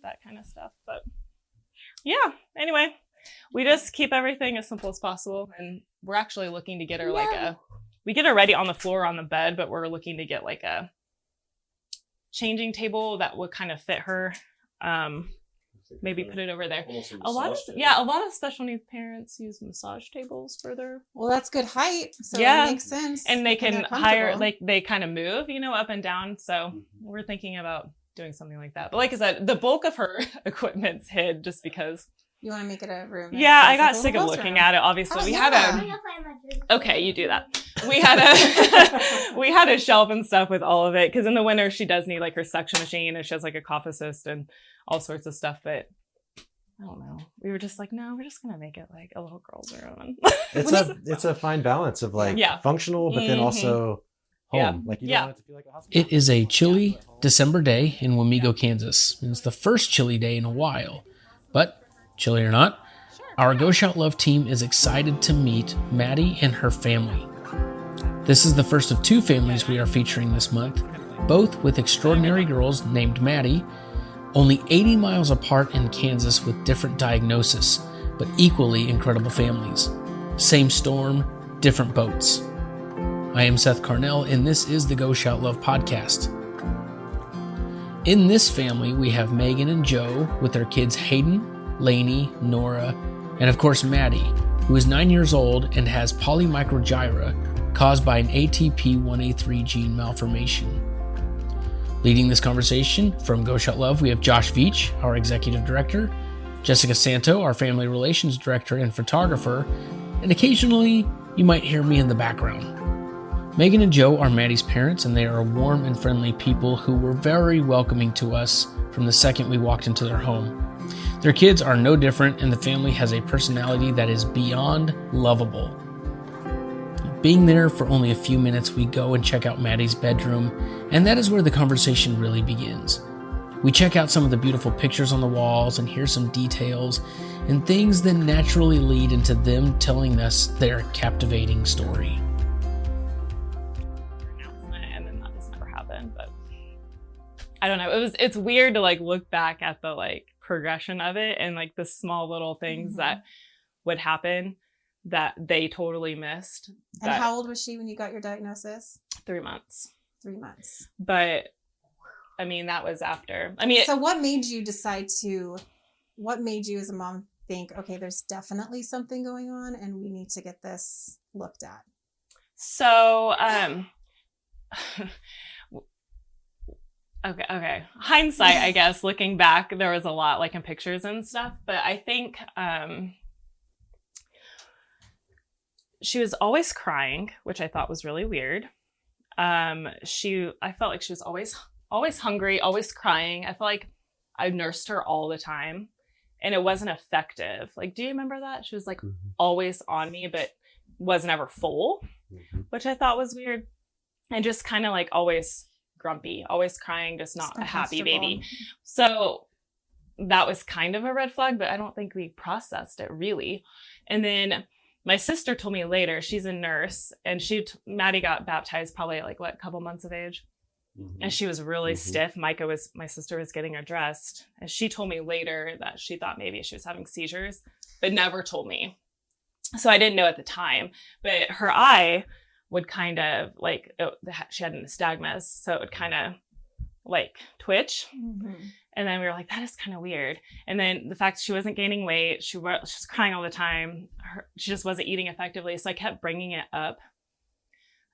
that kind of stuff. But yeah, anyway, we just keep everything as simple as possible. And we're actually looking to get her we get her ready on the floor on the bed, but we're looking to get like a changing table that would kind of fit her. Maybe put it over there. A lot of special needs parents use massage tables for their. Well, that's good height, so it makes sense. And they can hire, like they kind of move, up and down. So we're thinking about doing something like that. But like I said, the bulk of her equipment's hid just because. You want to make it a room? Yeah, I got sick of looking at it. Obviously, we had a. Okay, you do that. We had a shelf and stuff with all of it because in the winter she does need like her suction machine and she has like a cough assist and all sorts of stuff. But I don't know. We were just like, no, we're just gonna make it like a little girl's room. It's a fine balance of like functional, but then also home. Like you don't want it to feel like a hospital. It is a chilly December day in Wamego, Kansas. And it's the first chilly day in a while, but. Chilly or not, our Go Shout Love team is excited to meet Maddy and her family. This is the first of two families we are featuring this month, both with extraordinary girls named Maddy, only 80 miles apart in Kansas with different diagnoses, but equally incredible families. Same storm, different boats. I am Seth Carnell, and this is the Go Shout Love podcast. In this family, we have Megan and Joe with their kids Hayden, Lainey, Nora, and of course Maddy, who is 9 years old and has polymicrogyra caused by an ATP1A3 gene malformation. Leading this conversation from Go Shout Love, we have Josh Veach, our executive director, Jessica Santo, our family relations director and photographer, and occasionally you might hear me in the background. Megan and Joe are Maddy's parents, and they are warm and friendly people who were very welcoming to us from the second we walked into their home. Their kids are no different, and the family has a personality that is beyond lovable. Being there for only a few minutes, we go and check out Maddy's bedroom, and that is where the conversation really begins. We check out some of the beautiful pictures on the walls and hear some details, and things then naturally lead into them telling us their captivating story. And then that just never happened, but I don't know. It's weird to like look back at the like progression of it and like the small little things that would happen that they totally missed. And how old was she when you got your diagnosis? 3 months. 3 months. But I mean, that was after. So what made you as a mom think, okay, there's definitely something going on and we need to get this looked at? So, Okay. Hindsight, I guess, looking back, there was a lot like in pictures and stuff, but I think she was always crying, which I thought was really weird. I felt like she was always hungry, always crying. I felt like I nursed her all the time and it wasn't effective. Like, do you remember that? She was like always on me, but wasn't ever full, which I thought was weird. And just kind of like always grumpy, always crying, just not a happy baby. So that was kind of a red flag, but I don't think we processed it really. And then my sister told me later, she's a nurse, and Maddy got baptized probably like a couple months of age. And she was really stiff. My sister was getting her dressed, and she told me later that she thought maybe she was having seizures, but never told me. So I didn't know at the time, but her eye would kind of like, she had an nystagmus, so it would kind of like twitch. And then we were like, that is kind of weird. And then the fact she wasn't gaining weight, she was crying all the time. She just wasn't eating effectively. So I kept bringing it up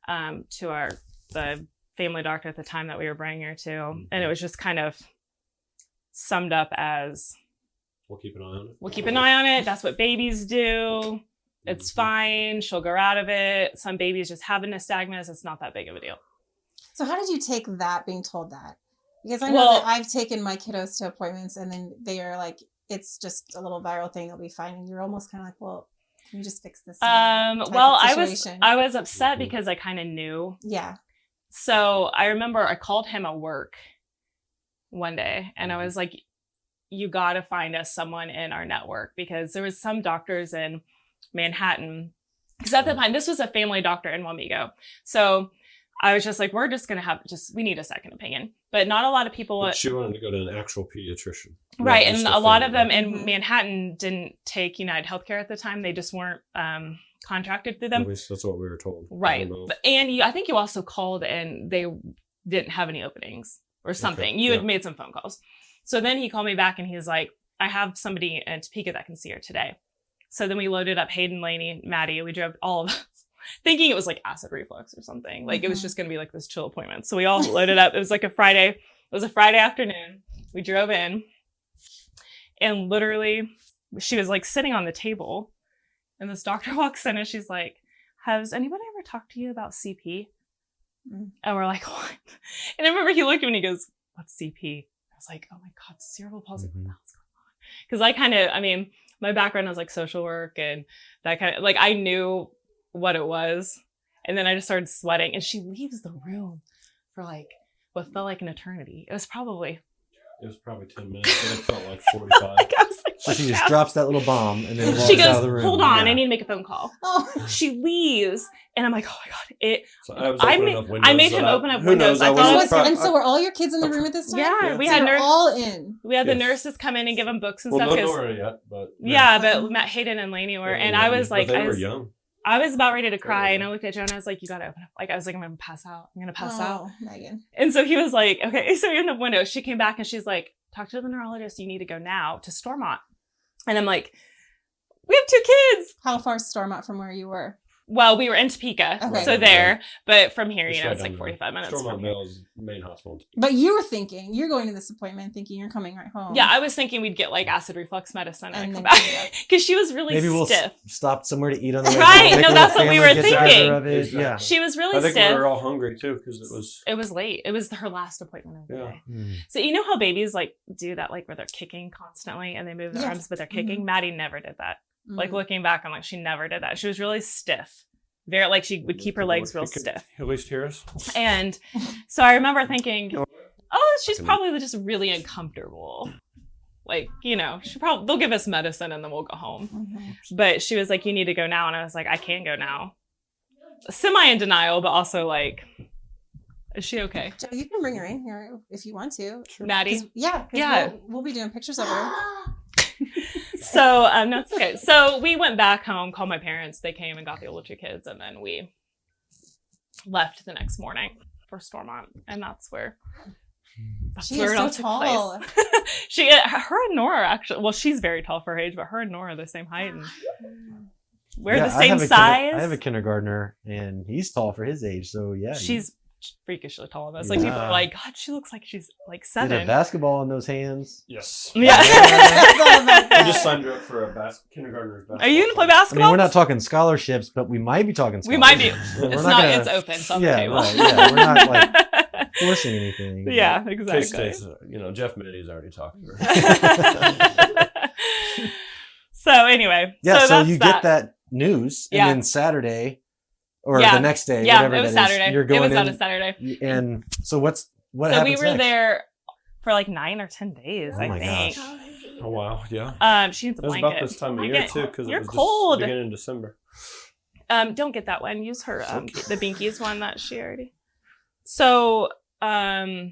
to the family doctor at the time that we were bringing her to. And it was just kind of summed up as, we'll keep an eye on it. We'll keep an eye on it. That's what babies do. It's fine. She'll grow out of it. Some babies just have a nystagmus. It's not that big of a deal. So how did you take that, being told that? Because I know that I've taken my kiddos to appointments and then they are like, it's just a little viral thing. It'll be fine. And you're almost kind of like, well, can you just fix this? I was upset because I kind of knew. Yeah. So I remember I called him at work one day and I was like, you got to find us someone in our network, because there was some doctors in Manhattan, because at the time this was a family doctor in Wamego. So I was just like, we're just going to we need a second opinion. But not a lot of people. But she wanted to go to an actual pediatrician. Right. And a lot of them in Manhattan didn't take United Healthcare at the time. They just weren't contracted through them. At least that's what we were told. Right. And I think you also called and they didn't have any openings or something. Okay. You had made some phone calls. So then he called me back and he's like, I have somebody in Topeka that can see her today. So then we loaded up Hayden, Lainey, Maddie. We drove all of us thinking it was like acid reflux or something. Like it was just going to be like this chill appointment. So we all loaded up. It was like a Friday. It was a Friday afternoon. We drove in and literally she was like sitting on the table and this doctor walks in and she's like, has anybody ever talked to you about CP? And we're like, what? And I remember he looked at me and he goes, what's CP? I was like, oh my God, cerebral palsy. What the hell's going on? Because my background was like social work and that kind of, like I knew what it was. And then I just started sweating and she leaves the room for like what felt like an eternity. It was probably 10 minutes, but it felt like 45. So she just drops that little bomb and then walks she goes, out of the room. hold on, I need to make a phone call. Oh. She leaves and I'm like, oh my God. I made him open up windows. And so were all your kids in the room at this time? Yeah, we had all in. We had the nurses come in and give them books and stuff. No Nora yet, but but Matt, Hayden and Lainey were, and I was like, they were young. I was about ready to cry and I looked at Joe and I was like, you gotta open up. Like, I was like, I'm gonna pass out. Megan. And so he was like, okay. So we opened up windows. She came back and she's like, talk to the neurologist. You need to go now to Stormont. And I'm like, we have 2 kids. How far is Stormont from where you were? Well, we were in Topeka, so there. But from here, it's like 45 minutes. Stormont Vale's main hospital. But you were thinking, you're going to this appointment thinking you're coming right home. Yeah, I was thinking we'd get like acid reflux medicine and come back. Because she was really stiff. Maybe we'll stop somewhere to eat on the way. Right, no, that's what we were thinking. Yeah. She was really stiff. I think we were all hungry too because it was late. It was her last appointment of the day. So you know how babies like do that, like where they're kicking constantly and they move their arms, but they're kicking? Maddie never did that. Like looking back, I'm like, she never did that. She was really stiff. Very, like she would keep her legs real stiff. At least hear us. And so I remember thinking, oh, she's probably just really uncomfortable. Like, they'll give us medicine and then we'll go home. But she was like, you need to go now. And I was like, I can't go now. Semi in denial, but also like, is she okay? Joe, you can bring her in here if you want to. Sure. Maddie? Yeah. We'll be doing pictures of her. So, no, it's okay. So we went back home, called my parents. They came and got the older 2 kids. And then we left the next morning for Stormont. And that's where it all took place. Her and Nora actually, well, she's very tall for her age, but her and Nora are the same height. And we're the same size. I have a kindergartner and he's tall for his age. So yeah. She's freakishly tall of us. Like people are like, God, she looks like she's like 7. Did a basketball in those hands? Yes. Yeah. I just signed her up for a kindergartner's basketball. Are you gonna play basketball? I mean, we're not talking scholarships, but we might be talking scholarships. We might be. It's open. So right. Yeah, we're not like forcing anything. Yeah, exactly. K-State's, Jeff Maddy's already talking to her. So anyway. Yeah, so you get that news and then Saturday or the next day, whatever it was that Saturday. Is, you're going it was on a Saturday. And so what So happens we were next? there for like 9 or 10 days, I think. Gosh. Oh, wow. Yeah. She needs a blanket. It was about this time of year, too, because it was cold. Just beginning in December. Don't get that one. Use her, the Binkies one that she already. So, yes.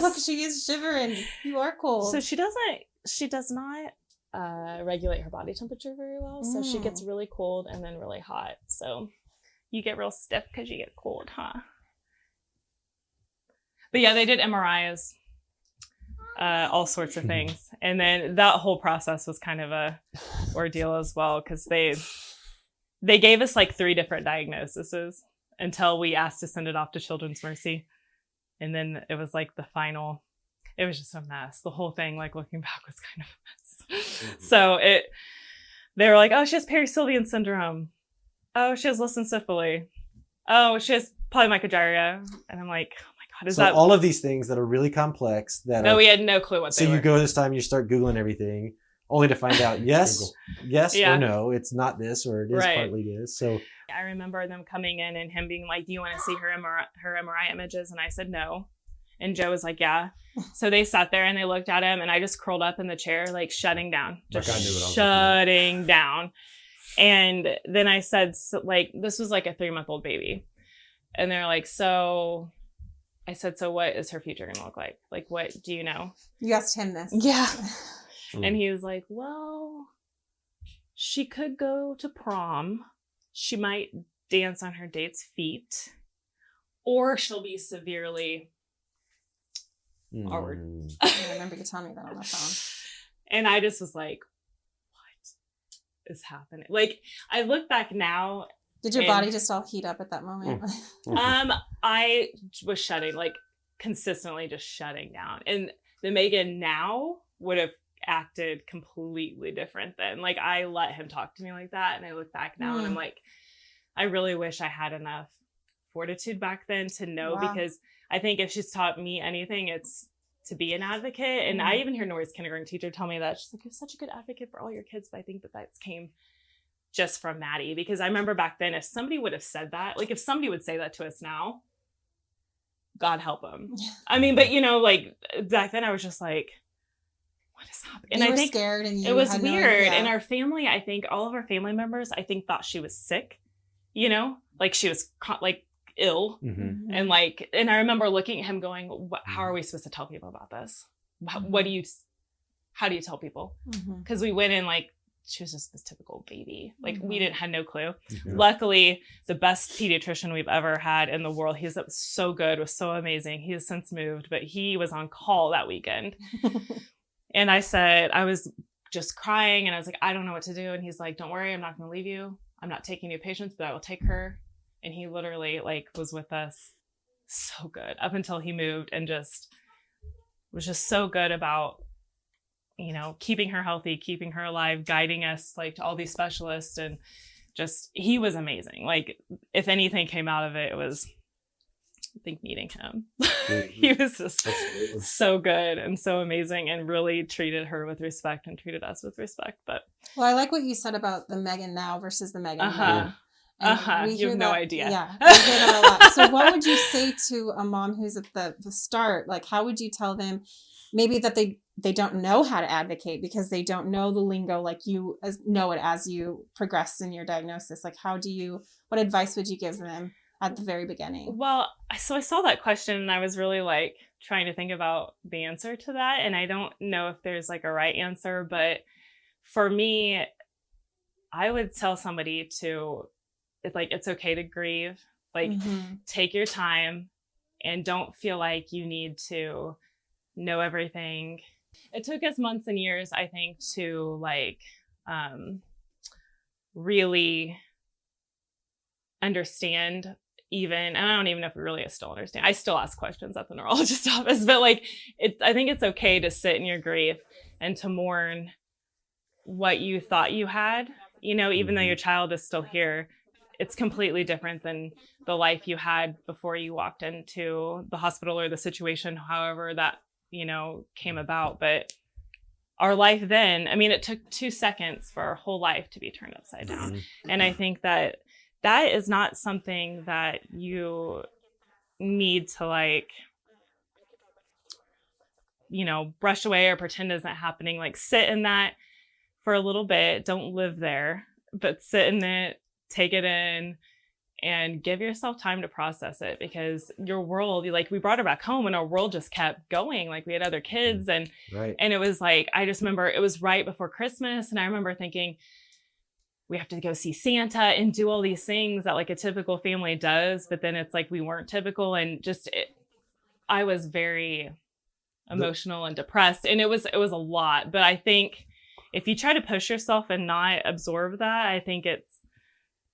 Look, she is shivering. You are cold. So she does not regulate her body temperature very well. So she gets really cold and then really hot. So you get real stiff because you get cold, huh? But yeah, they did MRIs, all sorts of things. And then that whole process was kind of a ordeal as well because they gave us like 3 different diagnoses until we asked to send it off to Children's Mercy. And then it was like the final, it was just a mess. The whole thing, like looking back, was kind of a mess. So they were like, oh, she has Perisylvian syndrome. Oh, she has lissencephaly. Oh, she has polymicrogyria. And I'm like, oh my God, is that all of these things that are really complex we had no clue what they were. So you go this time, you start Googling everything, only to find out, yes or no, it's not this, or it is partly this. So I remember them coming in and him being like, do you want to see her MRI images? And I said, no. And Joe was like, yeah. So they sat there and they looked at him and I just curled up in the chair, like shutting down, shutting down. And then I said, so, like, this was like a 3-month-old baby. And they're like, so I said, so what is her future going to look like? Like, what do you know? You asked him this. Yeah. And he was like, well, she could go to prom. She might dance on her date's feet, or she'll be severely awkward. I remember you telling me that on the phone. And I just was like, what is happening? Like, I look back now. Did your body just all heat up at that moment? I was shutting, like, consistently just shutting down. And the Megan now would have acted completely different then. Like, I let him talk to me like that, and I look back now and I'm like, I really wish I had enough fortitude back then to know, because I think if she's taught me anything, it's to be an advocate. And I even hear Nori's kindergarten teacher tell me that. She's like, you're such a good advocate for all your kids. But I think that came just from Maddy, because I remember back then, if somebody would have said that, like if somebody would say that to us now, God help them. I mean, but you know, like back then I was just like, what is happening? And you I were think scared, and it was weird. And our family, I think all of our family members, I think thought she was sick, you know, like she was like ill. And like, and I remember looking at him going, how are we supposed to tell people about this? How do you tell people? Because we went in like, she was just this typical baby. Like we had no clue. Luckily, the best pediatrician we've ever had in the world. He's so good, was so amazing. He has since moved, but he was on call that weekend. And I said, I was just crying and I was like, I don't know what to do. And he's like, don't worry, I'm not going to leave you. I'm not taking new patients, but I will take her. And he literally like was with us so good up until he moved, and just was just so good about, you know, keeping her healthy, keeping her alive, guiding us like to all these specialists. And just, he was amazing. Like if anything came out of it, it was, I think, meeting him. He was just so good and so amazing, and really treated her with respect and treated us with respect. But well, I like what you said about the Megan now versus the Megan then. You have no idea. Yeah, we hear that a lot. So what would you say to a mom who's at the start? Like, how would you tell them maybe that they don't know how to advocate because they don't know the lingo like you know it as you progress in your diagnosis? Like, what advice would you give them at the very beginning? Well, so I saw that question and I was really like trying to think about the answer to that. And I don't know if there's like a right answer, but for me, I would tell somebody it's okay to grieve, like take your time and don't feel like you need to know everything. It took us months and years, I think, to like really understand even, and I don't even know if we really still understand. I still ask questions at the neurologist's office, but like I think it's okay to sit in your grief and to mourn what you thought you had, you know, even though your child is still here. It's completely different than the life you had before you walked into the hospital or the situation, however that, you know, came about. But our life then, I mean, it took 2 seconds for our whole life to be turned upside down. And I think that is not something that you need to like, you know, brush away or pretend isn't happening. Like sit in that for a little bit. Don't live there, but sit in it. Take it in and give yourself time to process it, because your world, like we brought her back home and our world just kept going. Like we had other kids and it was like, I just remember it was right before Christmas. And I remember thinking we have to go see Santa and do all these things that like a typical family does. But then it's like, we weren't typical, and just, I was very emotional and depressed, and it was a lot. But I think if you try to push yourself and not absorb that, I think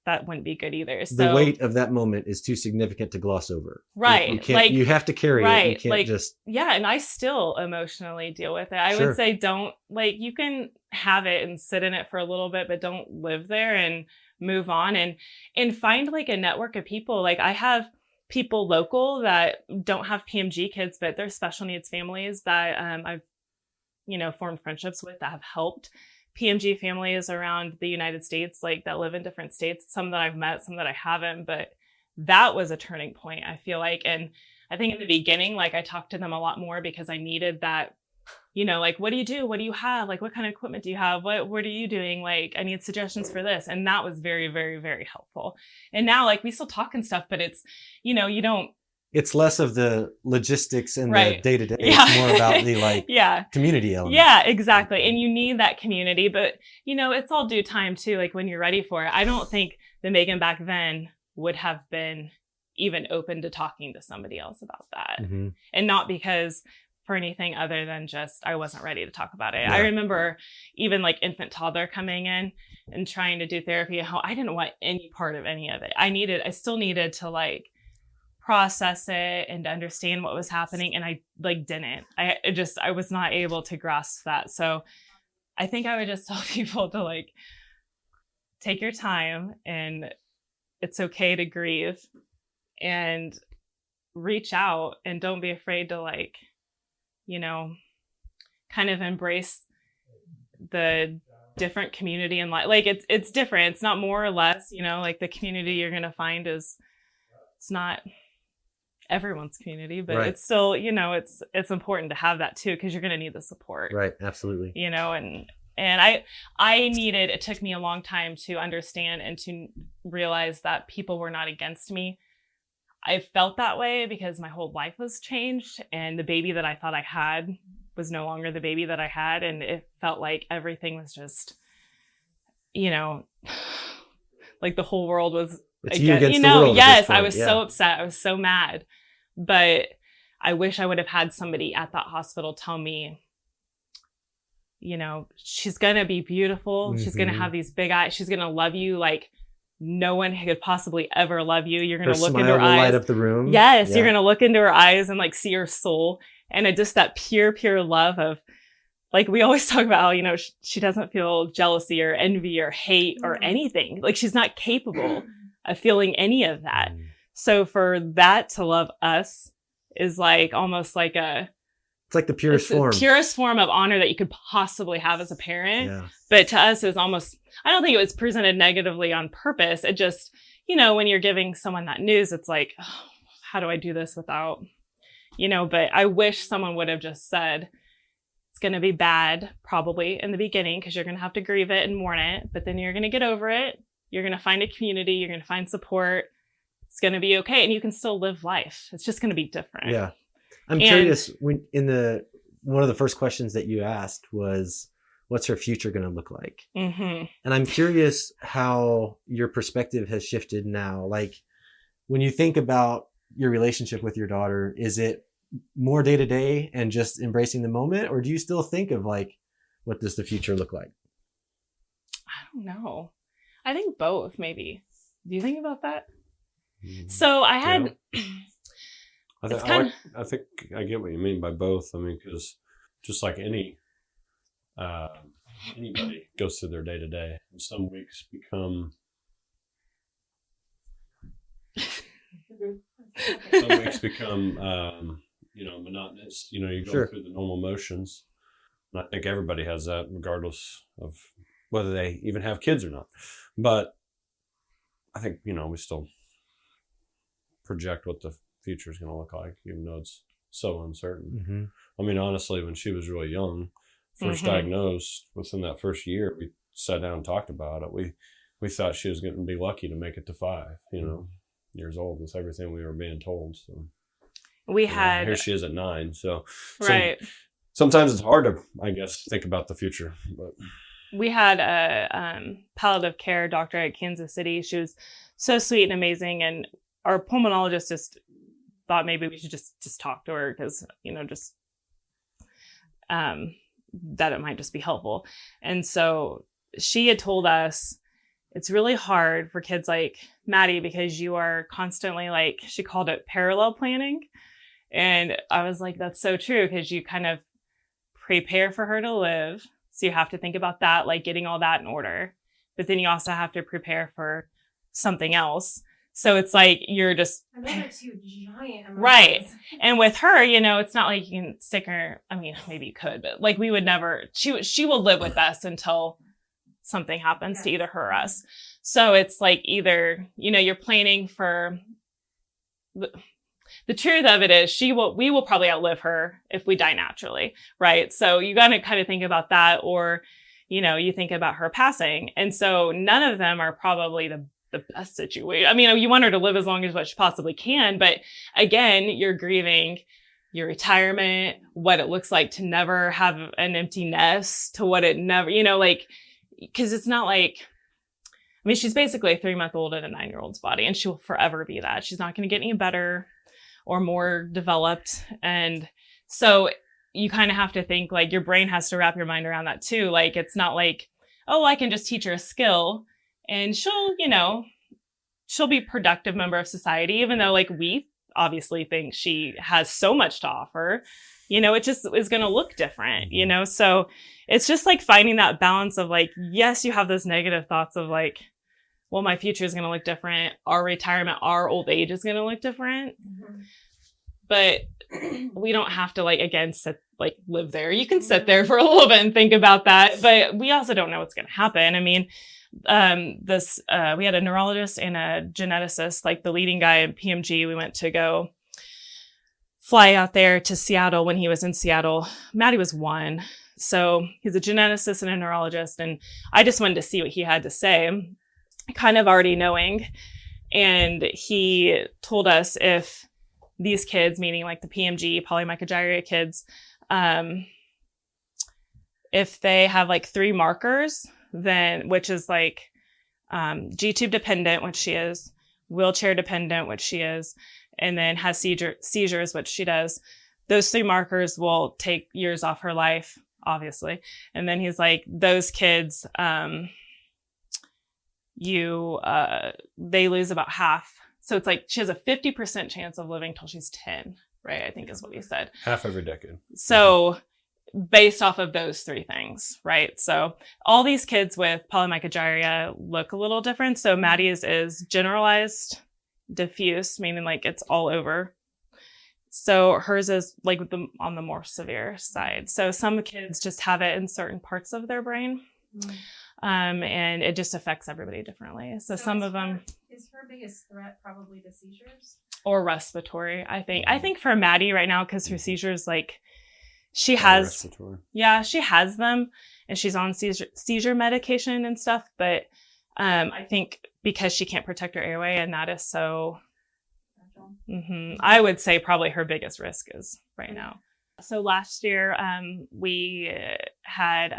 that wouldn't be good either. So the weight of that moment is too significant to gloss over. Right. You can't, you have to carry it. You can't like, just. Yeah. And I still emotionally deal with it. I would say don't, like, you can have it and sit in it for a little bit, but don't live there, and move on and find like a network of people. Like I have people local that don't have PMG kids, but they're special needs families that I've, you know, formed friendships with that have helped PMG families around the United States, like that live in different states, some that I've met, some that I haven't, but that was a turning point, I feel like. And I think in the beginning, like I talked to them a lot more because I needed that like, what do you do? What do you have? Like, what kind of equipment do you have? What are you doing? Like, I need suggestions for this. And that was very, very, very helpful. And now, like, we still talk and stuff, but it's, you don't. It's less of the logistics and right. the day-to-day. Yeah. It's more about the like community element. Yeah, exactly. And you need that community, but it's all due time too. Like when you're ready for it. I don't think the Megan back then would have been even open to talking to somebody else about that. Mm-hmm. And not because for anything other than just I wasn't ready to talk about it. Yeah. I remember even like infant toddler coming in and trying to do therapy, how I didn't want any part of any of it. I still needed to like process it and to understand what was happening. And I like didn't. I was not able to grasp that. So I think I would just tell people to like take your time, and it's okay to grieve, and reach out, and don't be afraid to like, kind of embrace the different community in life. Like it's different. It's not more or less, like the community you're going to find it's not everyone's community, but right. It's still, it's important to have that too, because you're going to need the support. Right. Absolutely. And it took me a long time to understand and to realize that people were not against me. I felt that way because my whole life was changed, and the baby that I thought I had was no longer the baby that I had. And it felt like everything was just, like the whole world was it's you against the world. Yes, I was so upset. I was so mad. But I wish I would have had somebody at that hospital tell me, she's going to be beautiful. Mm-hmm. She's going to have these big eyes. She's going to love you like no one could possibly ever love you. You're going to look into her eyes. Light up the room. Yes, yeah. You're going to look into her eyes and like see her soul. And just that pure love of, like, we always talk about how, she doesn't feel jealousy or envy or hate or anything. Like, she's not capable of feeling any of that. So for that to love us is like almost like it's like the purest form. The purest form of honor that you could possibly have as a parent. Yeah. But to us, it was almost, I don't think it was presented negatively on purpose. It just, when you're giving someone that news, it's like, oh, how do I do this without, but I wish someone would have just said, it's going to be bad probably in the beginning because you're going to have to grieve it and mourn it, but then you're going to get over it. You're going to find a community. You're going to find support. It's going to be okay. And you can still live life. It's just going to be different. Yeah. I'm curious, one of the first questions that you asked was, what's her future going to look like? Mm-hmm. And I'm curious how your perspective has shifted now. Like when you think about your relationship with your daughter, is it more day to day and just embracing the moment? Or do you still think of like, what does the future look like? I don't know. I think both, maybe. Do you think about that? So I had... Yeah. I think I get what you mean by both. I mean, because just like anybody goes through their day to day, and some weeks become monotonous. You go through the normal motions, and I think everybody has that, regardless of whether they even have kids or not. But I think we still project what the future is going to look like, even though it's so uncertain. Mm-hmm. I mean, honestly, when she was really young, first diagnosed, within that first year, we sat down and talked about it. We thought she was going to be lucky to make it to 5, years old, with everything we were being told. So here she is at 9. So right. Sometimes it's hard to, I guess, think about the future. But we had a palliative care doctor at Kansas City. She was so sweet and amazing, and our pulmonologist just thought maybe we should just talk to her because, that it might just be helpful. And so she had told us it's really hard for kids like Maddy because you are constantly, like, she called it parallel planning. And I was like, that's so true, because you kind of prepare for her to live. So you have to think about that, like getting all that in order. But then you also have to prepare for something else. So it's like you're just... And those are 2 giant emotions. Right. And with her, it's not like you can stick her... I mean, maybe you could, but like we would never... She will live with us until something happens to either her or us. So it's like either, you're planning for... the truth of it is we will probably outlive her if we die naturally. Right. So you got to kind of think about that, or, you know, you think about her passing. And so none of them are probably the best situation. I mean, you want her to live as long as what she possibly can. But again, you're grieving your retirement, what it looks like to never have an empty nest, to what it never, you know, like, because it's not like, I mean, she's basically a 3-month-old in a 9-year-old's body, and she will forever be that. She's not going to get any better or more developed. And so you kind of have to think, like, your brain has to wrap your mind around that too. Like, it's not like, oh, I can just teach her a skill and she'll, you know, she'll be a productive member of society, even though, like, we obviously think she has so much to offer. You know, it just is going to look different, you know? So it's just like finding that balance of, like, yes, you have those negative thoughts of, like, well, my future is going to look different. Our retirement, our old age is going to look different. Mm-hmm. But we don't have to, like, again, live there. You can sit there for a little bit and think about that. But we also don't know what's going to happen. I mean, we had a neurologist and a geneticist, like the leading guy in PMG. We went to go fly out there to Seattle when he was in Seattle. Maddy was 1. So he's a geneticist and a neurologist. And I just wanted to see what he had to say, kind of already knowing. And he told us if these kids, meaning like the PMG, polymicrogyria kids, if they have like 3 markers, then, which is like G-tube dependent, which she is, wheelchair dependent, which she is, and then has seizures, which she does, those 3 markers will take years off her life, obviously. And then he's like, those kids, they lose about half. So it's like she has a 50% chance of living till she's 10, right? I think is what he said. Half every decade. So based off of those 3 things, right? So all these kids with polymicrogyria look a little different. So Maddy's is generalized diffuse, meaning like it's all over. So hers is like on the more severe side. So some kids just have it in certain parts of their brain. And it just affects everybody differently. So some of them. Is her biggest threat probably the seizures? Or respiratory, I think. I think for Maddy right now, because her seizures, like, she has, she has them, and she's on seizure medication and stuff. But I think because she can't protect her airway, and that is so, I would say probably her biggest risk is right now. So last year, we had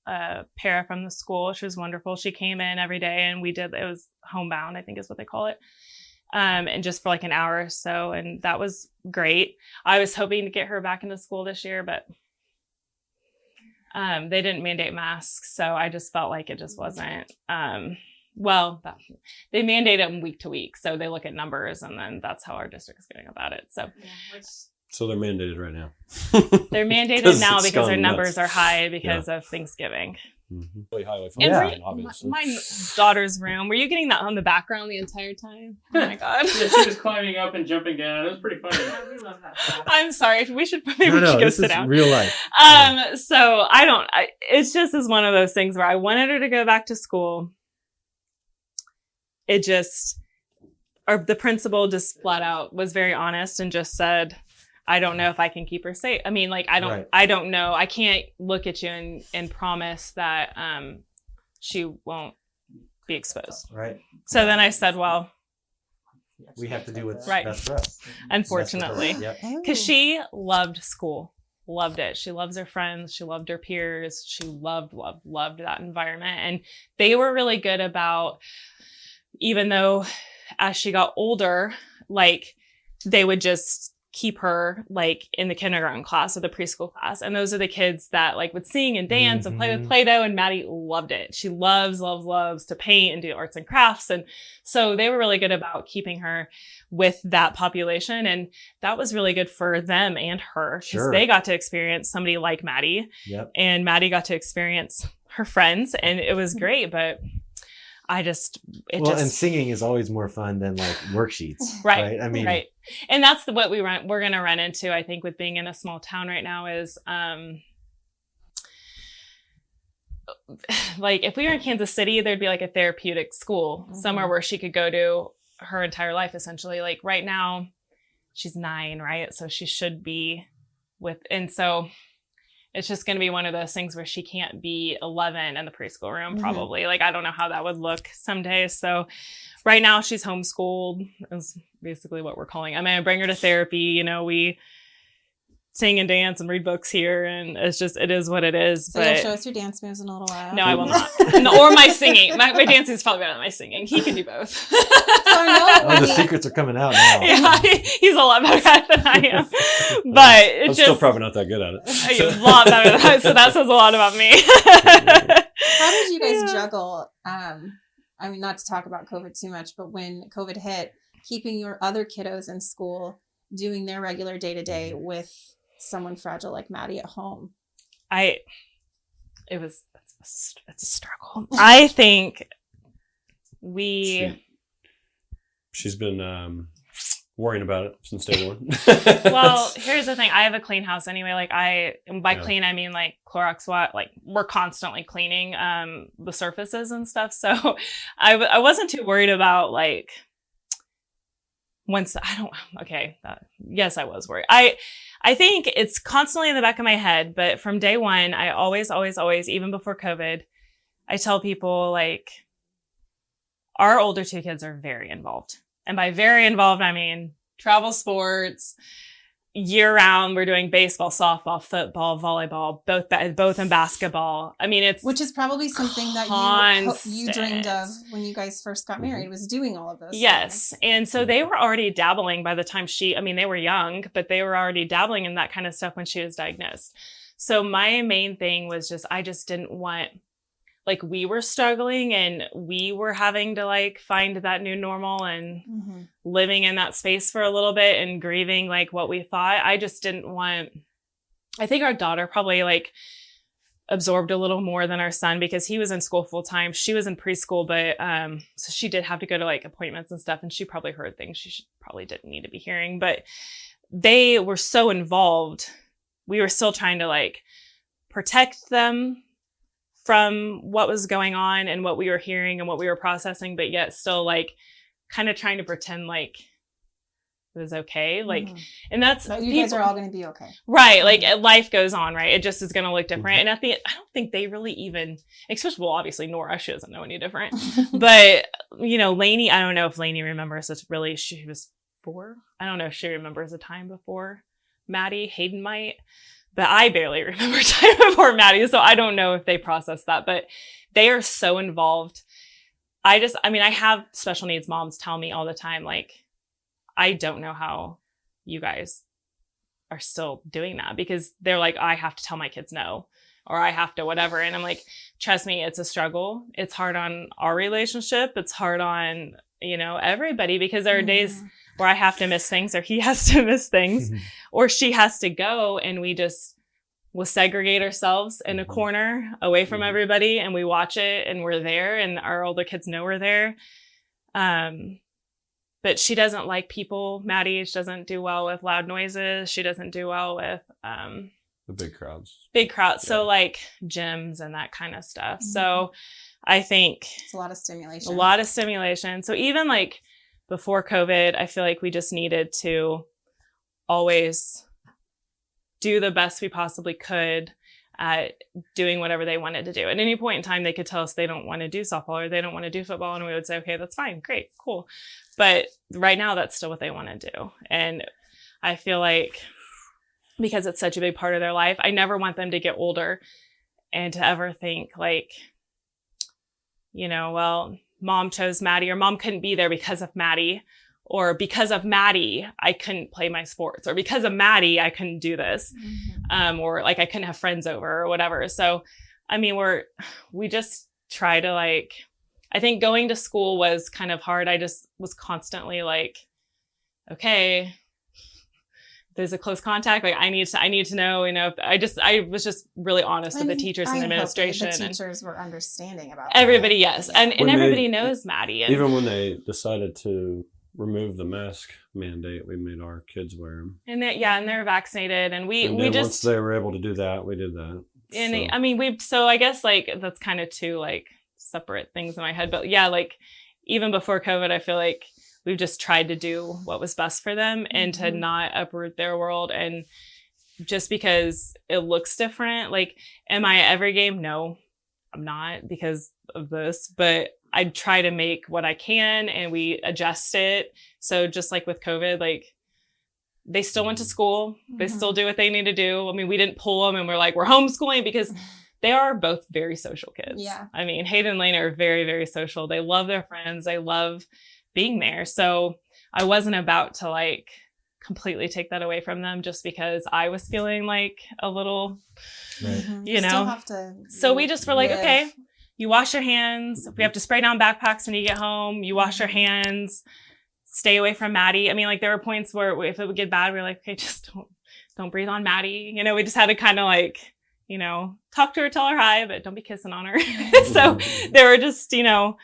a para from the school. She was wonderful. She came in every day, and it was homebound, I think is what they call it. And just for like an hour or so. And that was great. I was hoping to get her back into school this year, but they didn't mandate masks. So I just felt like it just wasn't, they mandate them week to week. So they look at numbers, and then that's how our district is getting about it. So, so they're mandated right now. They're mandated now because our numbers are high because of Thanksgiving. Mm-hmm. Really highly obviously. My daughter's room. Were you getting that on the background the entire time? Oh my god! Yeah, she was climbing up and jumping down. It was pretty funny. We love that stuff. I'm sorry. We should go sit down. Real life. So it's just is one of those things where I wanted her to go back to school. The principal just flat out was very honest and just said, I don't know if I can keep her safe. I mean, like, I don't know. I can't look at you and promise that she won't be exposed. Right. So then I said, well, we have to do what's best for us. Unfortunately. Because she loved school. Loved it. She loves her friends. She loved her peers. She loved that environment. And they were really good about, even though as she got older, like, they would just keep her like in the kindergarten class or the preschool class. And those are the kids that like would sing and dance and play with Play-Doh, and Maddy loved it. She loves to paint and do arts and crafts. And so they were really good about keeping her with that population. And that was really good for them and her, because they got to experience somebody like Maddy. Yep. And Maddy got to experience her friends, and it was great. But and singing is always more fun than like worksheets. Right. I mean, right. And that's what we're going to run into, I think, with being in a small town right now is, like if we were in Kansas City, there'd be like a therapeutic school somewhere where she could go to her entire life, essentially. Like right now, she's 9, right? So she should be and so it's just going to be one of those things where she can't be 11 in the preschool room, probably. Like, I don't know how that would look some days. So right now she's homeschooled is basically what we're calling it. I mean, I bring her to therapy, you know, we sing and dance and read books here, and it is what it is. So but you'll show us your dance moves in a little while. No, I will not. No, or my singing. My dancing is probably better than my singing. He can do both. So I know The secrets are coming out now. Yeah, he's a lot better at it than I am. But I'm still probably not that good at it. A lot better than that. So that says a lot about me. How did you guys juggle? I mean, not to talk about COVID too much, but when COVID hit, keeping your other kiddos in school, doing their regular day-to-day with someone fragile like Maddy at home. It's a struggle. I think she's been worrying about it since day one. Well, here's the thing. I have a clean house anyway. Like clean, I mean like Clorox like we're constantly cleaning the surfaces and stuff. So I wasn't too worried about like yes, I was worried. I think it's constantly in the back of my head, but from day one, I always, even before COVID, I tell people like our older 2 kids are very involved. And by very involved, I mean travel sports, year round. We're doing baseball, softball, football, volleyball, both in basketball. I mean, which is probably something that you dreamed of when you guys first got married, was doing all of this. Yes. Things. And so they were already dabbling by the time they were young, but they were already dabbling in that kind of stuff when she was diagnosed. So my main thing was I just didn't want, like, we were struggling and we were having to like find that new normal and living in that space for a little bit and grieving like what we thought. I just didn't want, I think our daughter probably like absorbed a little more than our son because he was in school full time. She was in preschool, but so she did have to go to like appointments and stuff, and she probably heard things she probably didn't need to be hearing, but they were so involved. We were still trying to like protect them from what was going on and what we were hearing and what we were processing, but yet still like kind of trying to pretend like it was okay. Like, and that's, but you guys are all going to be okay. Right. Like life goes on, right? It just is going to look different. And I don't think they really even, especially, well, obviously Nora, she doesn't know any different, but you know, Lainey, I don't know if Lainey remembers it's really, she was 4. I don't know if she remembers a time before Maddy. Hayden might. But I barely remember time before Maddy, so I don't know if they process that. But they are so involved. I have special needs moms tell me all the time, like, I don't know how you guys are still doing that, because they're like, I have to tell my kids no, or I have to whatever. And I'm like, trust me, it's a struggle. It's hard on our relationship. It's hard on, you know, everybody, because there are days where I have to miss things, or he has to miss things, or she has to go, and we just will segregate ourselves in a corner away from everybody, and we watch it, and we're there, and our older kids know we're there. But she doesn't like people. Maddy, she doesn't do well with loud noises. She doesn't do well with the big crowds. Yeah. So like gyms and that kind of stuff. So I think it's a lot of stimulation. So even like before COVID, I feel like we just needed to always do the best we possibly could at doing whatever they wanted to do. At any point in time, they could tell us they don't want to do softball or they don't want to do football, and we would say, okay, that's fine, great, cool. But right now, that's still what they want to do. And I feel like because it's such a big part of their life, I never want them to get older and to ever think like, you know, well, mom chose Maddy, or mom couldn't be there because of Maddy, or because of Maddy, I couldn't play my sports, or because of Maddy, I couldn't do this, or like I couldn't have friends over or whatever. So, I mean, we just try to like, I think going to school was kind of hard. I just was constantly like, okay, there's a close contact. Like I need to know, you know, I was just really honest with the teachers and administration. The teachers were understanding about everybody. Yes. And everybody knows Maddy. And even when they decided to remove the mask mandate, we made our kids wear them. And they're vaccinated, and we just, once they were able to do that, we did that. And so I guess like that's kind of two like separate things in my head, but yeah, like even before COVID, I feel like we've just tried to do what was best for them and to not uproot their world. And just because it looks different, like, am I at every game? No, I'm not, because of this, but I try to make what I can and we adjust it. So just like with COVID, like, they still went to school. They still do what they need to do. I mean, we didn't pull them and we're like, we're homeschooling, because they are both very social kids. Yeah. I mean, Hayden and Lane are very, very social. They love their friends. They love being there. So I wasn't about to like completely take that away from them just because I was feeling like a little, you know. Still have to so we just were like, live. okay, you wash your hands. We have to spray down backpacks when you get home. You wash your hands. Stay away from Maddy. I mean, like, there were points where if it would get bad, we were like, okay, just don't breathe on Maddy. You know, we just had to kind of like, you know, talk to her, tell her hi, but don't be kissing on her. So there were just, you know,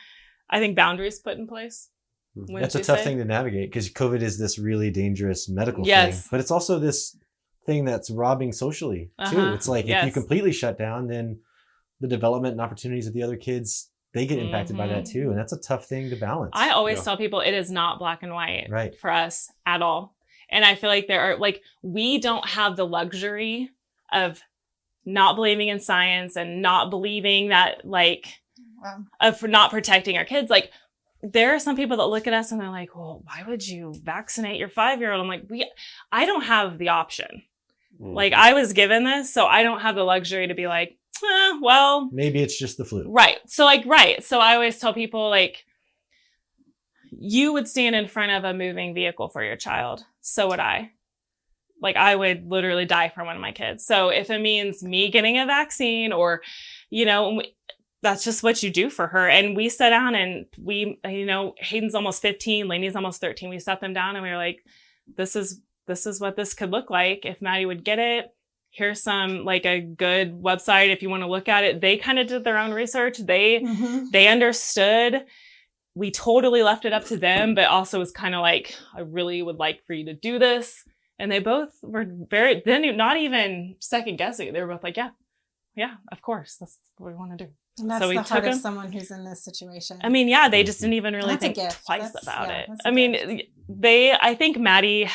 I think boundaries put in place. That's a tough thing to navigate, because COVID is this really dangerous medical thing, but it's also this thing that's robbing socially too. It's like, if you completely shut down, then the development and opportunities of the other kids, they get impacted by that too. And that's a tough thing to balance. I always tell people it is not black and white for us at all. And I feel like there are, like, we don't have the luxury of not believing in science and not believing that, like, of not protecting our kids. Like, there are some people that look at us and they're like, well, why would you vaccinate your 5-year-old? I'm like, I don't have the option. Like, I was given this, so I don't have the luxury to be like, well, maybe it's just the flu. Right. So like, So I always tell people, like, you would stand in front of a moving vehicle for your child. So would I. Like, I would literally die for one of my kids. So if it means me getting a vaccine, or, you know, that's just what you do for her. And we sat down and we, you know, Hayden's almost 15, Lainey's almost 13. We sat them down and we were like, this is what this could look like if Maddy would get it. Here's some, like, a good website if you want to look at it. They kind of did their own research. They understood. We totally left it up to them, but also was kind of like, I really would like for you to do this. And they both were then not even second guessing. They were both like, yeah, of course. That's what we want to do. And that's the heart of someone who's in this situation. I mean, yeah, they just didn't even really think twice about it. I mean, I think Maddy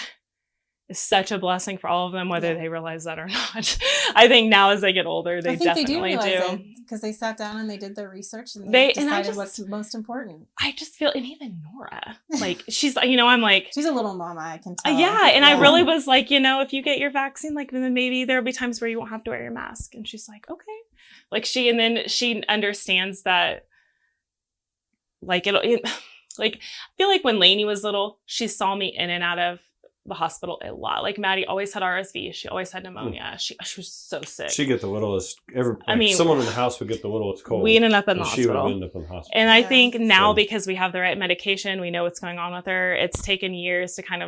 is such a blessing for all of them, whether they realize that or not. I think now as they get older, they definitely do. Because they sat down and they did their research and they decided what's most important. I just feel, and even Nora, like, she's, you know, I'm like, she's a little mama, I can tell. And I really was like, you know, if you get your vaccine, like, then maybe there'll be times where you won't have to wear your mask. And she's like, okay. Like, she understands that, like, like, I feel like when Lainey was little, she saw me in and out of the hospital a lot. Like, Maddy always had RSV. She always had pneumonia. She was so sick. She get the littlest ever. I mean, someone in the house would get the littlest cold. We ended up in the hospital. She would end up in the hospital. And I think now, because we have the right medication, we know what's going on with her. It's taken years to kind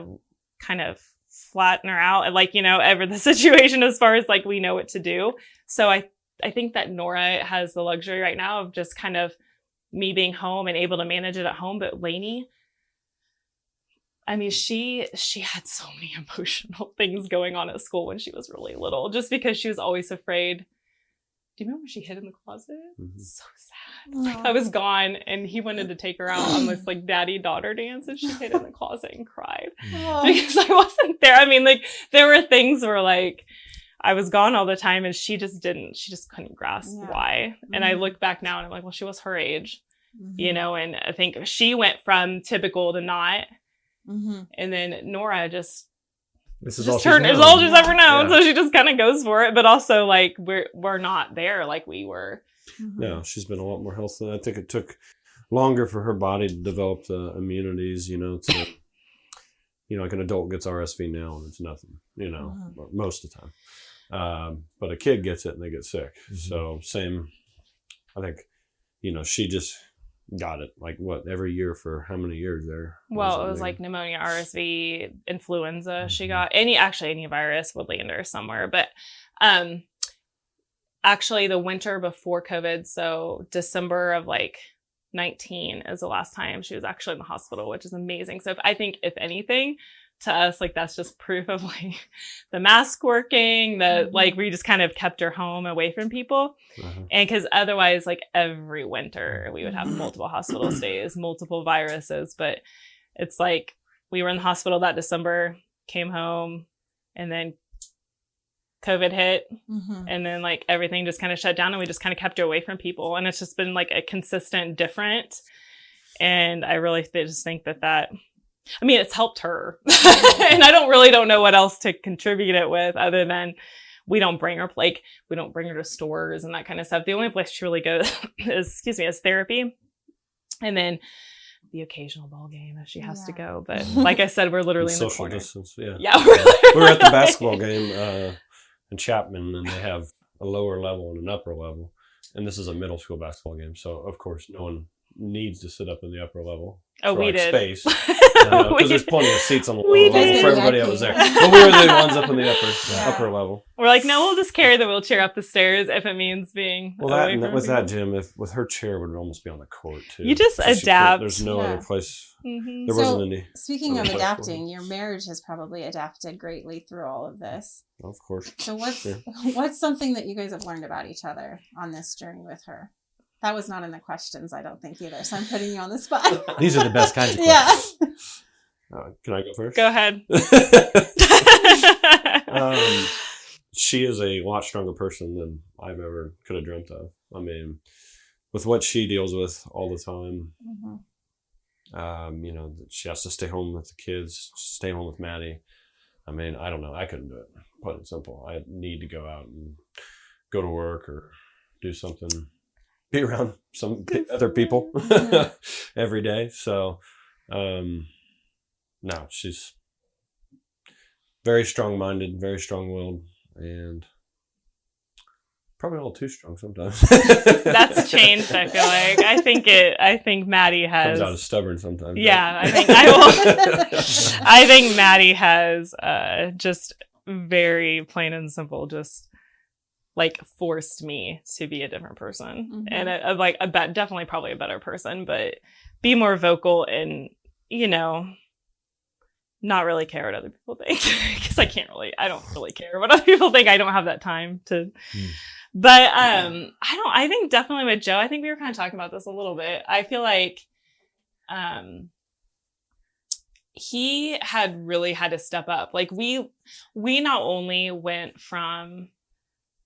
of flatten her out, and, like, you know, ever the situation as far as, like, we know what to do. So I think that Nora has the luxury right now of just kind of me being home and able to manage it at home. But Lainey, I mean, she had so many emotional things going on at school when she was really little, just because she was always afraid. Do you remember when she hid in the closet? So sad. Like, I was gone and he wanted to take her out on this, like, daddy-daughter dance, and she hid in the closet and cried because I wasn't there. I mean, like, there were things where, like, I was gone all the time and she just couldn't grasp why. And I look back now and I'm like, well, she was her age, you know, and I think she went from typical to not. And then Nora just is all she's ever known. So she just kind of goes for it. But also, like, we're not there like we were. No, she's been a lot more healthy. I think it took longer for her body to develop the immunities, you know, to, you know, like an adult gets RSV now and it's nothing, you know, most of the time. But a kid gets it and they get sick. So same, I think, you know, she just got it, like, what, every year for how many years there? Well, it was like pneumonia, RSV, influenza. She got any virus would land her somewhere. But actually the winter before COVID, so December of, like, 19 is the last time she was actually in the hospital, which is amazing. So I think if anything, to us, like, that's just proof of, like, the mask working, like, we just kind of kept her home away from people. And because otherwise, like, every winter we would have multiple hospital stays, multiple viruses. But it's like we were in the hospital that December, came home, and then COVID hit, and then like everything just kind of shut down, and we just kind of kept her away from people, and it's just been like a consistent different. And I really just think that I mean, it's helped her, and I don't know what else to contribute it with other than we don't bring her to stores and that kind of stuff. The only place she really goes is therapy, and then the occasional ball game if she has to go. But like I said, we're literally in the social corner. Distance. Yeah, we were at the basketball game in Chapman, and they have a lower level and an upper level, and this is a middle school basketball game, so of course no one needs to sit up in the upper level. Oh, we did. Space. Because there's plenty of seats on the lower level for everybody that was there. But we were the ones up in the upper level. We're like, no, we'll just carry the wheelchair up the stairs if it means being away from with people. that, Jim, with her chair would almost be on the court too. You just adapt. There's no other place. There So, wasn't any. Speaking of adapting, your marriage has probably adapted greatly through all of this. Of course. So what's something that you guys have learned about each other on this journey with her? That was not in the questions, I don't think, either. So I'm putting you on the spot. These are the best kinds of questions. Can I go first? Go ahead. She is a lot stronger person than I've ever could have dreamt of. I mean, with what she deals with all the time, she has to stay home with the kids, stay home with Maddy. I mean, I don't know. I couldn't do it. Plain and simple. I need to go out and go to work or do something. Be around some other people every day. So, no, she's very strong-minded, very strong-willed, and probably a little too strong sometimes. That's changed, I feel like. I think Maddy has... Comes out as stubborn sometimes. Yeah, right? I think Maddy has just very plain and simple, just like forced me to be a different person and definitely probably a better person, but be more vocal and, not really care what other people think because I don't really care what other people think. I don't have that time to, but I think definitely with Joe, I think we were kind of talking about this a little bit. I feel like he had really had to step up. Like we not only went from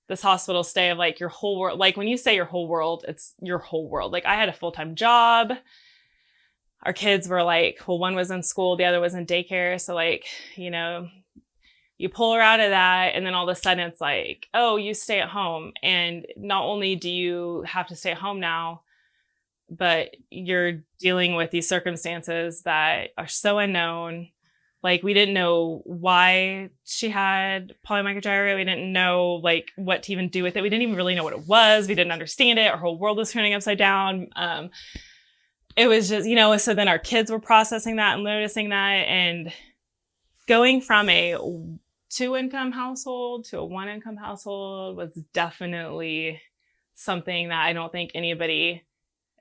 this hospital stay of like your whole world. Like when you say your whole world, it's your whole world. Like I had a full-time job. Our kids were like, well, one was in school, the other was in daycare. So like, you pull her out of that and then all of a sudden it's like, oh, you stay at home. And not only do you have to stay at home now, but you're dealing with these circumstances that are so unknown. Like we didn't know why she had polymicrogyria. We didn't know like what to even do with it. We didn't even really know what it was. We didn't understand it. Our whole world was turning upside down. It was just, so then our kids were processing that and noticing that, and going from a 2-income household to a 1-income household was definitely something that I don't think anybody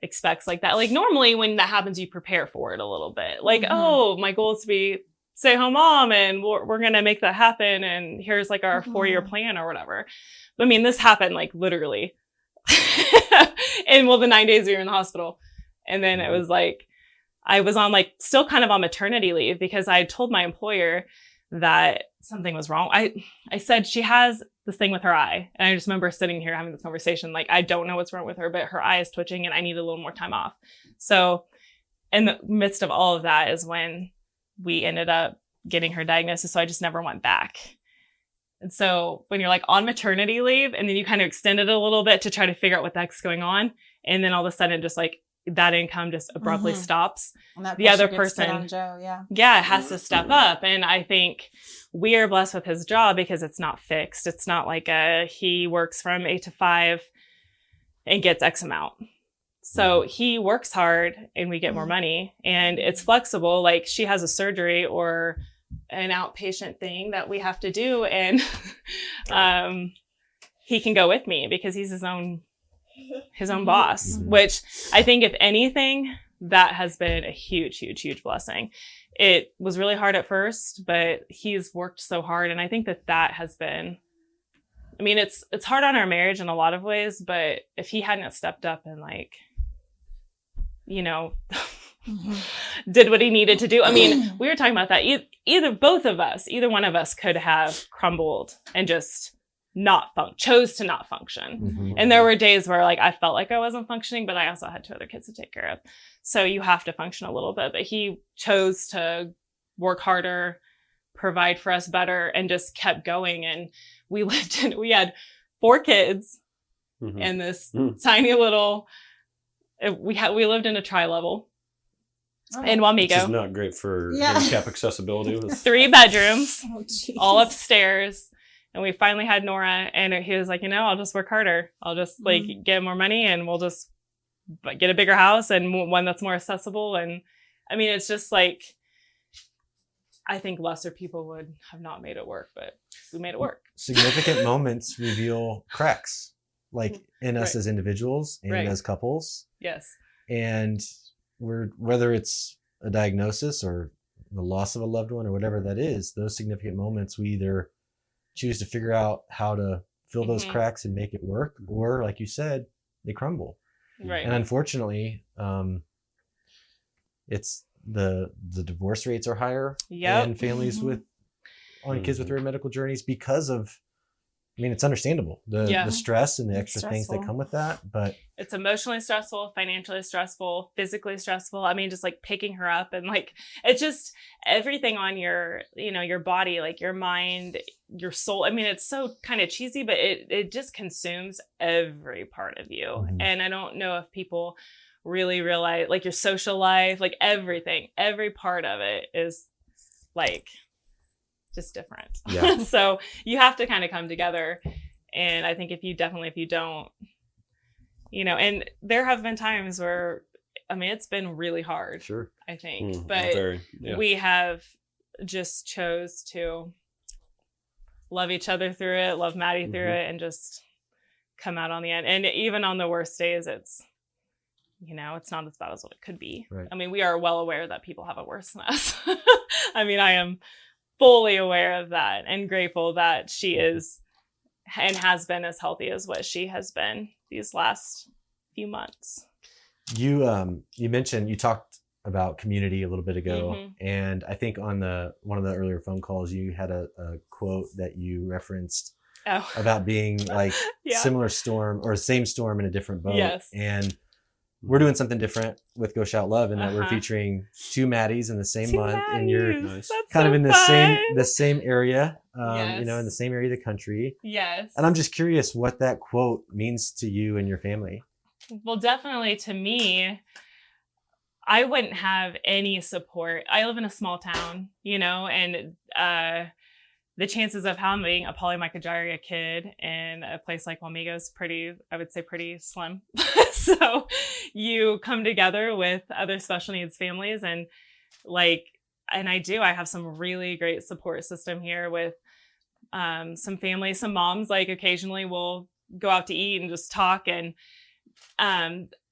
expects like that. Like normally when that happens, you prepare for it a little bit. Like, oh, my goal is to be stay-at-home mom and we're going to make that happen. And here's like our 4-year plan or whatever. But I mean, this happened like literally in the 9 days we were in the hospital. And then it was like, I was on like still kind of on maternity leave because I had told my employer that something was wrong. I said she has this thing with her eye. And I just remember sitting here having this conversation. Like, I don't know what's wrong with her, but her eye is twitching and I need a little more time off. So in the midst of all of that is when we ended up getting her diagnosis. So I just never went back. And so when you're like on maternity leave and then you kind of extend it a little bit to try to figure out what the heck's going on. And then all of a sudden just like that income just abruptly stops. And that the other gets put person, on Joe, has to step up. And I think we are blessed with his job because it's not fixed. It's not like he works from 8 to 5 and gets X amount. So he works hard and we get more money and it's flexible. Like she has a surgery or an outpatient thing that we have to do. And he can go with me because he's his own boss, which I think if anything, that has been a huge, huge, huge blessing. It was really hard at first, but he's worked so hard. And I think that has been, I mean, it's hard on our marriage in a lot of ways, but if he hadn't stepped up and like, did what he needed to do. I mean, we were talking about that. Either one of us could have crumbled and just chose to not function. Mhm. And there were days where like I felt like I wasn't functioning, but I also had 2 other kids to take care of. So you have to function a little bit. But he chose to work harder, provide for us better, and just kept going. And we had 4 kids in this tiny little. We lived in a tri-level in Wamego. Which is not great for handicap accessibility. 3 bedrooms, Oh, jeez. all upstairs. And we finally had Nora, and he was like, I'll just work harder. I'll just like get more money, and we'll just get a bigger house and one that's more accessible. And I mean, it's just like, I think lesser people would have not made it work, but we made it work. Significant moments reveal cracks, like in us as individuals and as couples. Yes. And whether it's a diagnosis or the loss of a loved one or whatever that is, those significant moments, we either choose to figure out how to fill those cracks and make it work, or like you said, they crumble. Right. And unfortunately, it's the divorce rates are higher in families on kids with rare medical journeys because of, I mean, it's understandable, the stress and the extra things that come with that, but it's emotionally stressful, financially stressful, physically stressful. I mean, just like picking her up, and like, it's just everything on your, your body, like your mind, your soul. I mean, it's so kind of cheesy, but it just consumes every part of you. Mm-hmm. And I don't know if people really realize, like, your social life, like everything, every part of it is like just different. Yeah. So you have to kind of come together. And I think if you don't, and there have been times where, I mean, it's been really hard, sure, I think, but we have just chose to love each other through it, love Maddy through it, and just come out on the end. And even on the worst days, it's, it's not as bad as what it could be. Right. I mean, we are well aware that people have it worse than us. I mean, I am fully aware of that and grateful that she is and has been as healthy as what she has been these last few months. You mentioned, you talked about community a little bit ago, and I think on one of the earlier phone calls you had a quote that you referenced about being like similar storm or same storm in a different boat. Yes. And we're doing something different with Go Shout Love, and that we're featuring 2 Maddys in the same month, and you're kind of in the same area, in the same area of the country. Yes. And I'm just curious what that quote means to you and your family. Well, definitely to me, I wouldn't have any support. I live in a small town, and the chances of having a polymicrogyria kid in a place like Wamego is pretty slim. So you come together with other special needs families, and I have some really great support system here with some families, some moms, like occasionally we'll go out to eat and just talk, and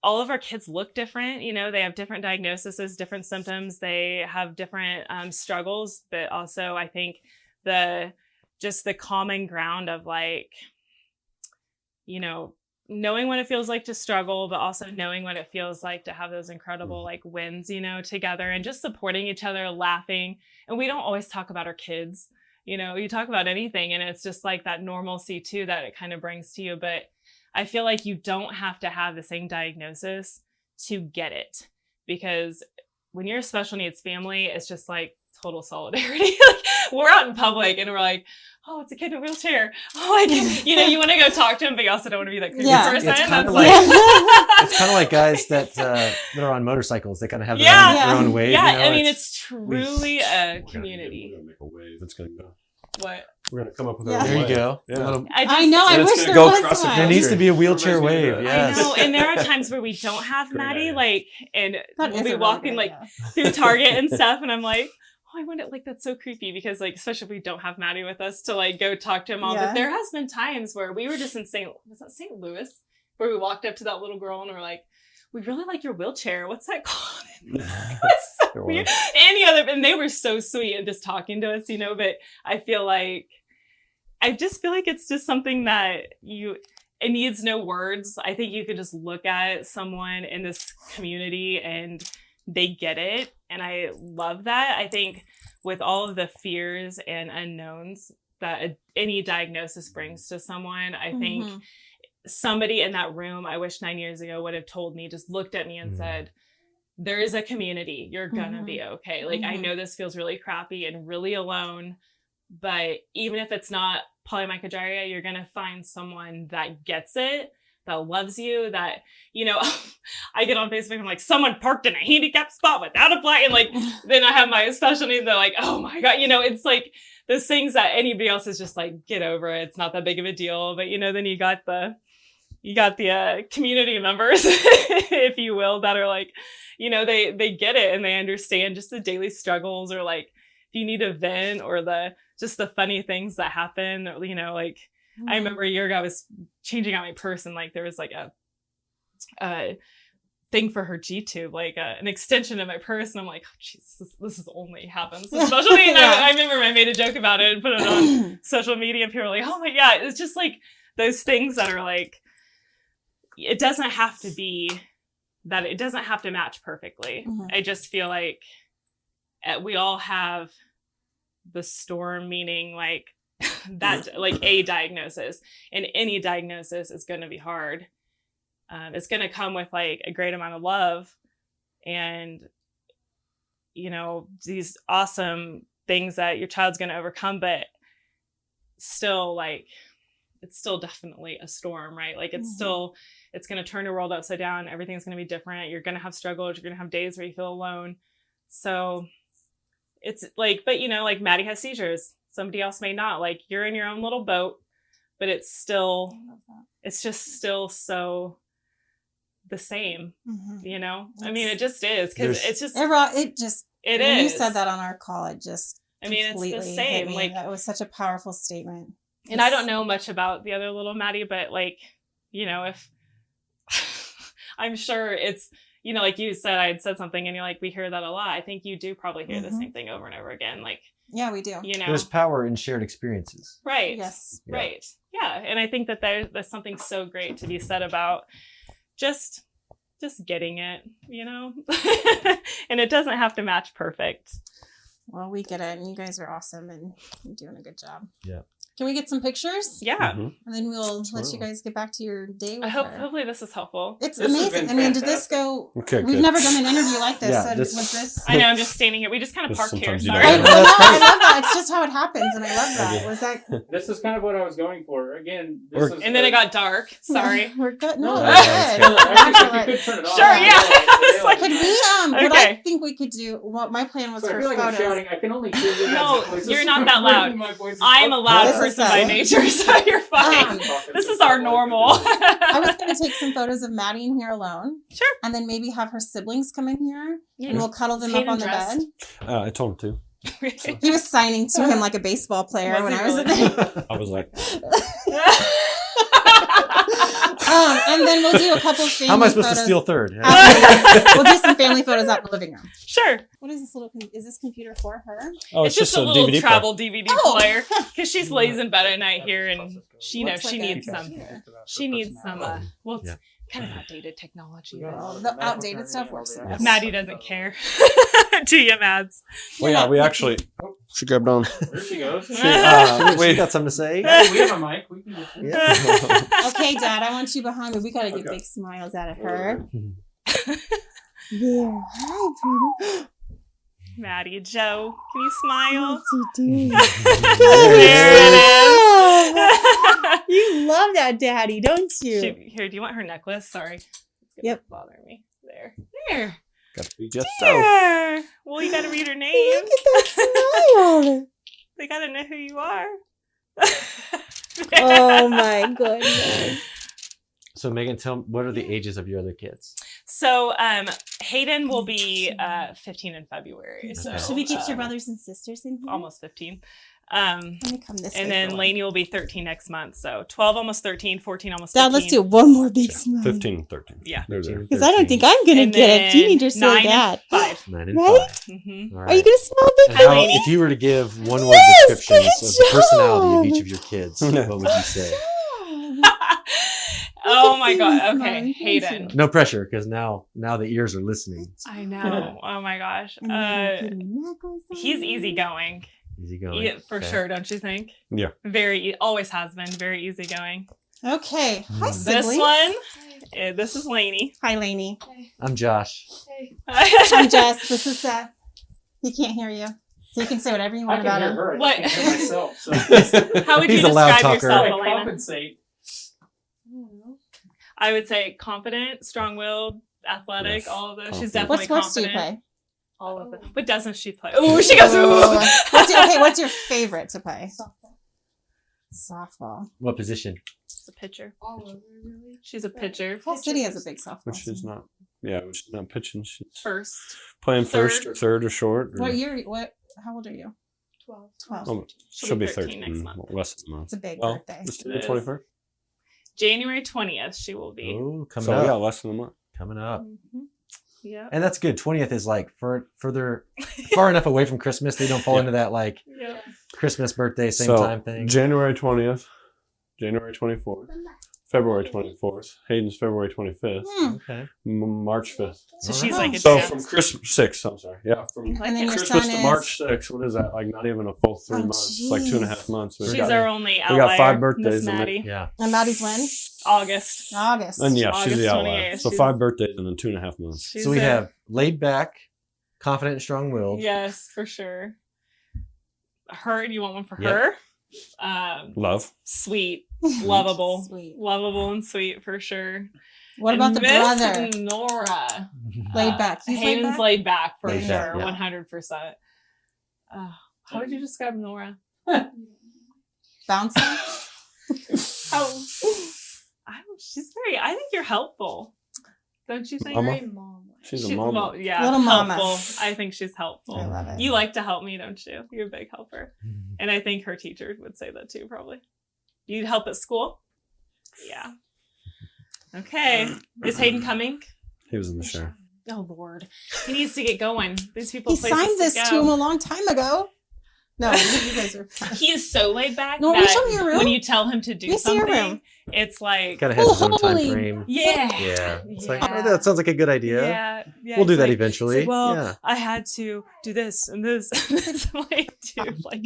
all of our kids look different. They have different diagnoses, different symptoms, they have different struggles, but also I think the common ground of knowing what it feels like to struggle, but also knowing what it feels like to have those incredible wins, together, and just supporting each other, laughing. And we don't always talk about our kids, you talk about anything, and it's just like that normalcy too, that it kind of brings to you. But I feel like you don't have to have the same diagnosis to get it, because when you're a special needs family, it's just like total solidarity. We're out in public and we're like, oh, it's a kid in a wheelchair. Oh, you want to go talk to him, but you also don't want to be that creepy person. It's kind of like, it's kind of like guys that are on motorcycles. They kind of have their own wave. Yeah, I mean, it's truly a community. We're going to make a wave. It's going to go. What? We're going to come up with There you go. Yeah. I know. I wish there go was across the one. There needs to be a wheelchair wave. Yes. I know. And there are times where we don't have Maddy, and That we'll is be a walking really good through Target and stuff, and I'm like, oh, I wonder, that's so creepy, because especially if we don't have Maddy with us to go talk to him all. But there has been times where we were just in St. Louis, where we walked up to that little girl and we're like, we really like your wheelchair. What's that called? It was so weird. And they were so sweet and just talking to us, but I just feel like it's just something that it needs no words. I think you could just look at someone in this community and they get it. And I love that. I think with all of the fears and unknowns that any diagnosis brings to someone, I think somebody in that room, I wish 9 years ago would have told me, just looked at me and said, there is a community. You're gonna be okay. Like, I know this feels really crappy and really alone, but even if it's not polymicrogyria, you're gonna find someone that gets it, that loves you, that, you know, I get on Facebook and I'm like, someone parked in a handicapped spot without a flag. And like, then I have my special needs. They're like, oh my God, you know, it's like those things that anybody else is just like, get over it. It's not that big of a deal. But, you know, then you got the community members, if you will, that are like, you know, they get it and they understand just the daily struggles, or like, if you need a vent, or just the funny things that happen, or, you know, like, I remember a year ago I was changing out my purse, and like there was like a thing for her G-tube, like an extension of my purse, and I'm like, oh, Jesus, this is only happens to special needs. I remember I made a joke about it and put it on social media, and people were like, oh my God. It's just like those things that are like, it doesn't have to be that, it doesn't have to match perfectly. I just feel like we all have the storm, meaning like that, like a diagnosis, and any diagnosis is going to be hard. It's going to come with like a great amount of love and, you know, these awesome things that your child's going to overcome, but still, like, it's still definitely a storm, right? Like, it's still, it's going to turn your world upside down. Everything's going to be different. You're going to have struggles. You're going to have days where you feel alone. So it's like, but you know, like Maddie has seizures. Somebody else may not. Like, you're in your own little boat, but it's still, it's just still so the same, you know? I mean, it just is, because it's just, it when is. You said that on our call, it just, I mean, it's the same. Like, that was such a powerful statement. And I don't know much about the other little Maddie, but like, you know, if I'm sure it's, you know, like you said, I had said something and you're like, we hear that a lot. I think you do probably hear the same thing over and over again. Like, yeah, we do. You know, there's power in shared experiences. Right. Yes. Right. Yeah. And I think that there's something so great to be said about just getting it, you know, and it doesn't have to match perfect. Well, we get it. And you guys are awesome and you're doing a good job. Yeah. Can we get some pictures? Yeah. And then we'll let you guys get back to your day with her. Hopefully this is helpful. It's amazing. I mean, did this go... Okay, We've never done an interview like this. Yeah, So was this... I know, I'm just standing here. We just kind of parked here. Sometimes you Sorry. don't I love that. It's just how it happens, and I love that. Was that... This is kind of what I was going for. Again, this is... And then it got dark. Sorry. We're good. No, No, we're that's good. actually, if you could turn it off. Sure, yeah. Could we, what I Okay. think we could do, what my plan was So I for feel like I'm photos. shouting. I can only hear you. No, guys' voices. you're not that loud. My voice is I'm a up. loud This is person by so- nature, so you're fine. This is our normal. I was going to take some photos of Maddie in here alone. Sure. And then maybe have her siblings come in here, Yeah. and we'll cuddle them Hayden up on the dressed? bed. I told him to. He was signing to him like a baseball player Was when he I was in really? there. I was like, And then we'll do a couple family How am I supposed photos. to steal third? We'll do some family photos out in the living room. Sure. What is this little? Is this computer for her? oh, It's just a little DVD travel DVD Oh. player, because she's lays in bed at night here, and she knows Looks she like a needs some. computer. She needs some. Well, it's Yeah. kind of outdated technology. But Well, the outdated stuff works for us. Maddie doesn't care. Do you, Mads? Well, yeah, we actually. She grabbed on. There she goes. She Wait. got something to say. Hey, we have a mic. We can just... Yeah. Okay, Dad, I want you behind me. We gotta get big smiles out of her. Yeah. Hi, Peter. Maddie, Joe, can you smile? What's he doing? There it is. You love that, Daddy, don't you? Here, do you want her necklace? Sorry. It's gonna Yep. bother me. There. Got to be just so. There. Well, you gotta read her name. Look at that smile. They gotta know who you are. Oh my goodness. So Megan, what are the ages of your other kids? So Hayden will be 15 in February. So Should we keep your brothers and sisters in here? almost 15. Let me come this way. And then for one. Lainey will be 13 next month. So 12, almost 13, 14, almost Dad, 15. let's do one more big smile. 15 and 13. Yeah. They're there. Because I don't think I'm gonna And get it. You then need to say 9 that. and 5. 9 and Right? 5. Mm-hmm. All Are right. you gonna smile And big? how, Lainey? if you were to give one word Yes, descriptions good of the personality of job. each of your kids, what would you say? Oh my see god. me Okay, smiling. Hayden. No pressure, because now the ears are listening. I know. Oh my gosh. And then you put a necklace on He's it. easygoing. Easy going. Yeah, for Okay. sure, don't you think? Yeah. Always has been very easygoing. Okay. Hi, Mm. This siblings. one, this is Lainey. Hi, Lainey. I'm Josh. I'm Jess. This is Seth. He can't hear you. So you can say whatever you I want can about hear him. her. I What? can't hear myself. So How would you He's a loud describe talker. yourself, I Elena? compensate. I would say confident, strong-willed, athletic, Yes. all of those. She's Confident. definitely What sports do you confident. play? All of them. What doesn't she play? Oh, she goes. Oh. Ooh. What's your favorite to play? Softball. What position? She's a pitcher. She's a pitcher. Whole city has a big softball. Which is team. not. Yeah, which is not pitching. She's First. playing Third. first or third or short. Or, What year? What? How old are you? 12. 12. Oh, She'll be be 13 next 13 month. less than a month. It's a big Well, birthday. it's It the is. 21st. January 20th, she will be. Oh, coming So up. yeah, less than a month. Coming up. Mhm. Yeah. And that's good. 20th is like further far enough away from Christmas. They don't fall Yeah. into that like Yeah. Christmas, birthday, same So, time thing. January 20th, January 24th, February 24th, Hayden's February 25th, Hmm. Okay. March 5th. So All she's right. like a So dance. from Christmas 6th, I'm sorry. Yeah, from I like And then it. your Christmas son to is March 6th. What is that? Like not even a full 3 Oh, months. It's like 2.5 jeez. months. She's got, our only we outlier. got 5 Miss birthdays in it. Maddie. Yeah. And Maddie's when? August. August. And yeah, she's August the outlier. 28th. So She's- 5 birthdays and then 2.5 months. She's So we a- have laid back, confident and strong willed. Yes, for sure. Her, do you want one for Yep. her? Love. Sweet, lovable, Sweet. lovable and sweet for sure. What about And the Miss brother? Nora. Laid back. He's laid Hayden's back? laid back for Laid back, sure, yeah. 100%. How would you describe Nora? Bouncing? How? I think you're helpful. Don't you think? Mama? She's a mama. Well, yeah, Little mama. helpful. I think she's helpful. I love it. You like to help me, don't you? You're a big helper. And I think her teacher would say that too, probably. You'd help at school? Yeah. Okay. Is Hayden coming? He was in the shower. Oh, Lord. He needs to get going. These people He signed this to him a long time ago. No, you guys are fine. He is so laid back No, will you that show me your room? when you tell him to do Let me see your something, room. it's like, Kind of has his own time holy- frame. yeah. Yeah. It's like, Yeah. oh, that sounds like a good idea. Yeah. We'll do It's that like- eventually. it's like, well, yeah. I had to do this and this and this. I'm like, dude, like,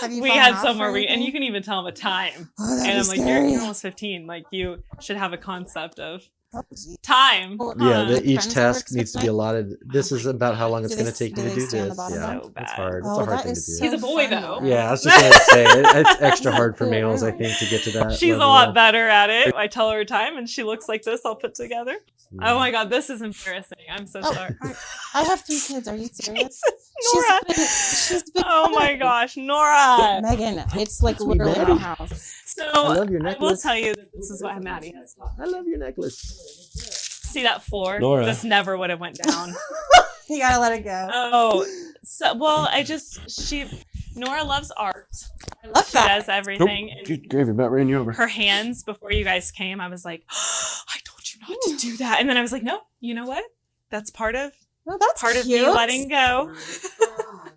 Have you we fallen had off somewhere or and anything? you can even tell him a time. Oh, that'd And be I'm like, scary. you're almost 15. Like, you should have a concept of Oh, geez. time. Well, Yeah, Huh? each friends task work needs to with be me? allotted. This is about how long it's Do going to they- take do you to they do stay on the this. bottom Yeah, though? So it's bad. hard. Oh, it's a hard that thing to is do. so He's a boy, funny. though. Yeah, I was just going to say it's extra That's hard for cool. males, I think, to get to that. She's a level. lot better at it. I tell her time and she looks like this all put together. Oh my God, this is embarrassing. I'm so Oh, sorry. I have 3 kids. Are you serious? Nora. She's been Oh my gosh, Nora. Megan, it's like Sweet literally Maddie. my house. So I love your I will necklace. tell you that this is what Maddie has. I love your necklace. See that floor? Nora. This never would have went down. You gotta let it go. Oh, so well, Nora loves art. love She that. does everything. And Dude, gravy about ran you over. her hands before you guys came, I was like, I told you not to do that. And then I was like, no, you know what? That's part of Well, that's of cute. me letting go.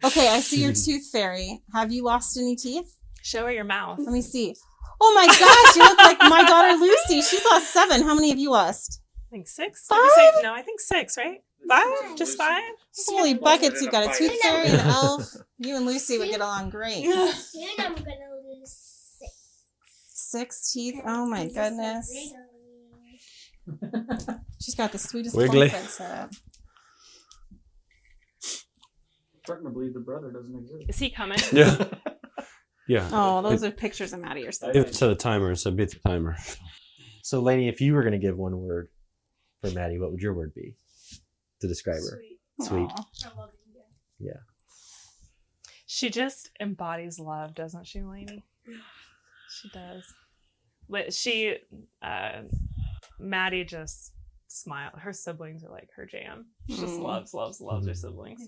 Okay, I see your tooth fairy. Have you lost any teeth? Show her your mouth. Let me see. Oh my gosh, you look like my daughter Lucy. She's lost 7. How many have you lost? I think 6. 5? Did we say- no, I think 6, right? 5? Just 5? Holy buckets, you got a tooth fairy and an elf. You and Lucy would get along great. Soon I'm gonna lose 6 teeth. Oh my goodness. She's got the sweetest Wiggly. cornflake setup. Starting to believe the brother doesn't exist. Is he coming? Yeah. Yeah. Oh, those are pictures of Maddie or I something. even set a timer and said beat the timer. So, Lainey, if you were going to give one word for Maddie, what would your word be to describe her? Sweet. Aw. Yeah. She just embodies love, doesn't she, Lainey? She does. But Maddie just smiles. Her siblings are like her jam. She just loves her siblings.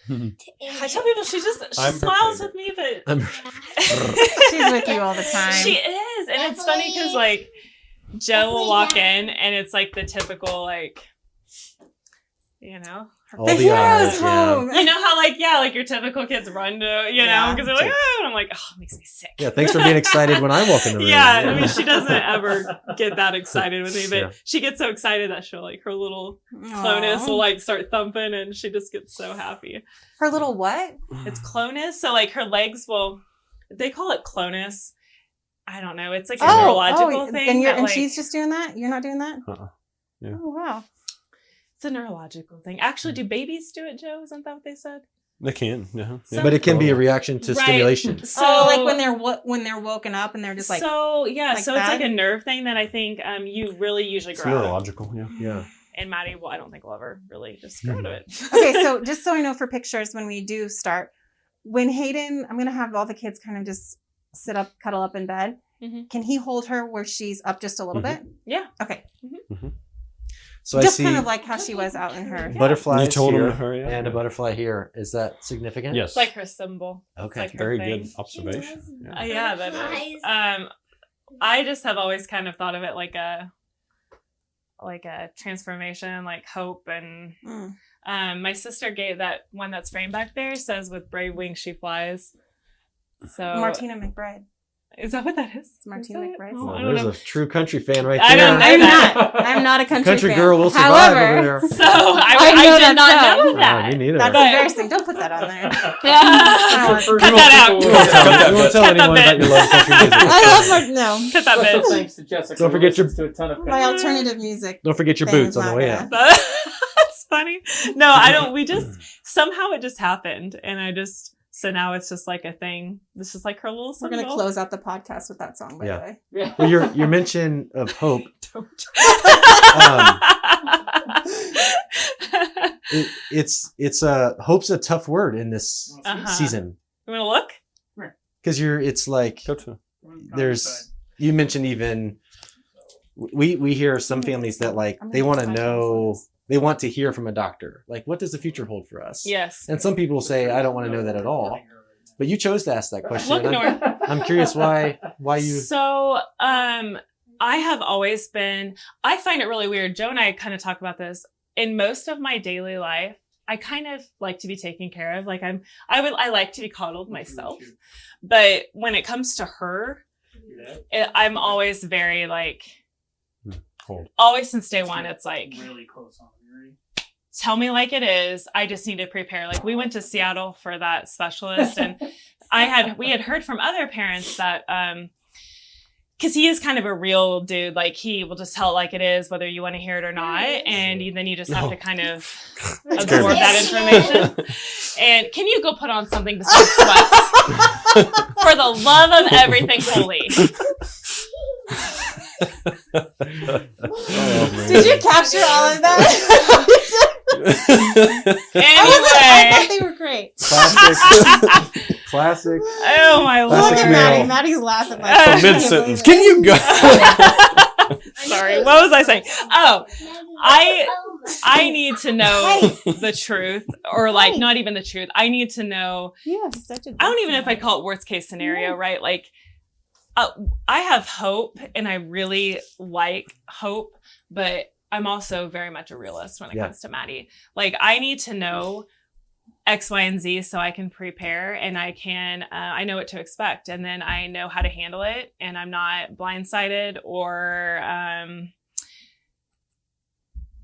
I tell people she I'm her smiles favorite. with me, but I'm- She's with you all the time. she is, and it's funny because like Joe will walk in, and it's like the typical like, her All The the hero's eyes, yeah. home. You know how like your typical kids run to, Yeah. because they're like, oh, and I'm like, oh, it makes me sick. Yeah, thanks for being excited when I walk in the room. Yeah, I mean, she doesn't ever get that excited with me, but Yeah. she gets so excited that she'll her little clonus Aw. will start thumping, and she just gets so happy. Her little what? It's clonus, so her legs will. They call it clonus. I don't know. It's like a neurological thing. And she's just doing that? You're not doing that? Yeah. Oh, wow. It's a neurological thing. Actually, do babies do it, Joe? Isn't that what they said? They can. Yeah. So- But it can be a reaction to Right. stimulation. So like when they're woken up and they're just like, so yeah, like so it's that? like a nerve thing that I think you really usually It's grow out of. neurological. Yeah. Yeah. And Maddie, well, I don't think we'll ever really just grow out of it. okay, so just so I know for pictures when we do start, when Hayden, I'm going to have all the kids kind of just sit up, cuddle up in bed. Mhm. Can he hold her where she's up just a little Mhm. bit? Yeah. Okay. So I Just see kind of like how she was out in her. butterflies You told him here to hurry up. and a butterfly here. Is that significant? Yes. It's like her symbol. Okay. It's like her Very thing. good observation. Yeah. Yeah, that is. I just have always kind of thought of it like a transformation, like hope, and Mm. my sister gave that one that's framed back there says with brave wings she flies. So Martina McBride. is that what that is? It's Martina Is that it? McBride. Oh, Well, I don't there's know. a true country fan right there. I don't know I'm that. not. I'm not a country fan. girl will survive However, over there. So I I know did that's not so. know Oh, that. me neither. That's But- embarrassing. Don't put that on there. Yeah. Cut that out. You won't tell Cut that anyone bit. about your love of country music. I love no. Cut that bit. Thanks to Jessica. Don't forget your- To a ton of My alternative music. Don't forget your Thing boots is on the not way gonna- out. That's funny. No, I don't. We just somehow it just happened, and so now it's just like a thing. This is like her little We're symbol. gonna close out the podcast with that song, by Yeah. the way. Yeah. Well, your mention of hope. It's hope's a tough word in this Uh-huh. season You want to look? because it's like Go to. there's you mentioned even we hear some families that like I'm they gonna want to use my know headphones. they want to hear from a doctor like what does the future hold for us. Yes. And some people say I don't want to know that at all, but you chose to ask that question. Look, and I'm curious why you So, I have always been. I find it really weird. Joe and I kind of talk about this in most of my daily life. I kind of like to be taken care of. Like I like to be coddled myself, but when it comes to her, I'm always very like. Cold. Always since day one, it's like Really close on. You ready? tell me like it is. I just need to prepare. Like we went to Seattle for that specialist, and we had heard from other parents that because he is kind of a real dude. Like he will just tell it like it is, whether you want to hear it or not, and then you just have to kind of absorb that information. And can you go put on something besides sweats for the love of everything holy? Did you capture all of that? I thought Anyway, they were great. classic oh my Look Classic at lord. male. Maddie. Maddie's laughing like Mid sentence. Can you go? Sorry, what was I saying? Oh, I need to know the truth, or like not even the truth. I need to know. Yeah, such a. I don't even know if I'd call it worst case scenario, right? Like, I have hope, and I really like hope, but I'm also very much a realist when it comes to Maddie. Like, I need to know X, Y, and Z so I can prepare, and I know what to expect, and then I know how to handle it, and I'm not blindsided or,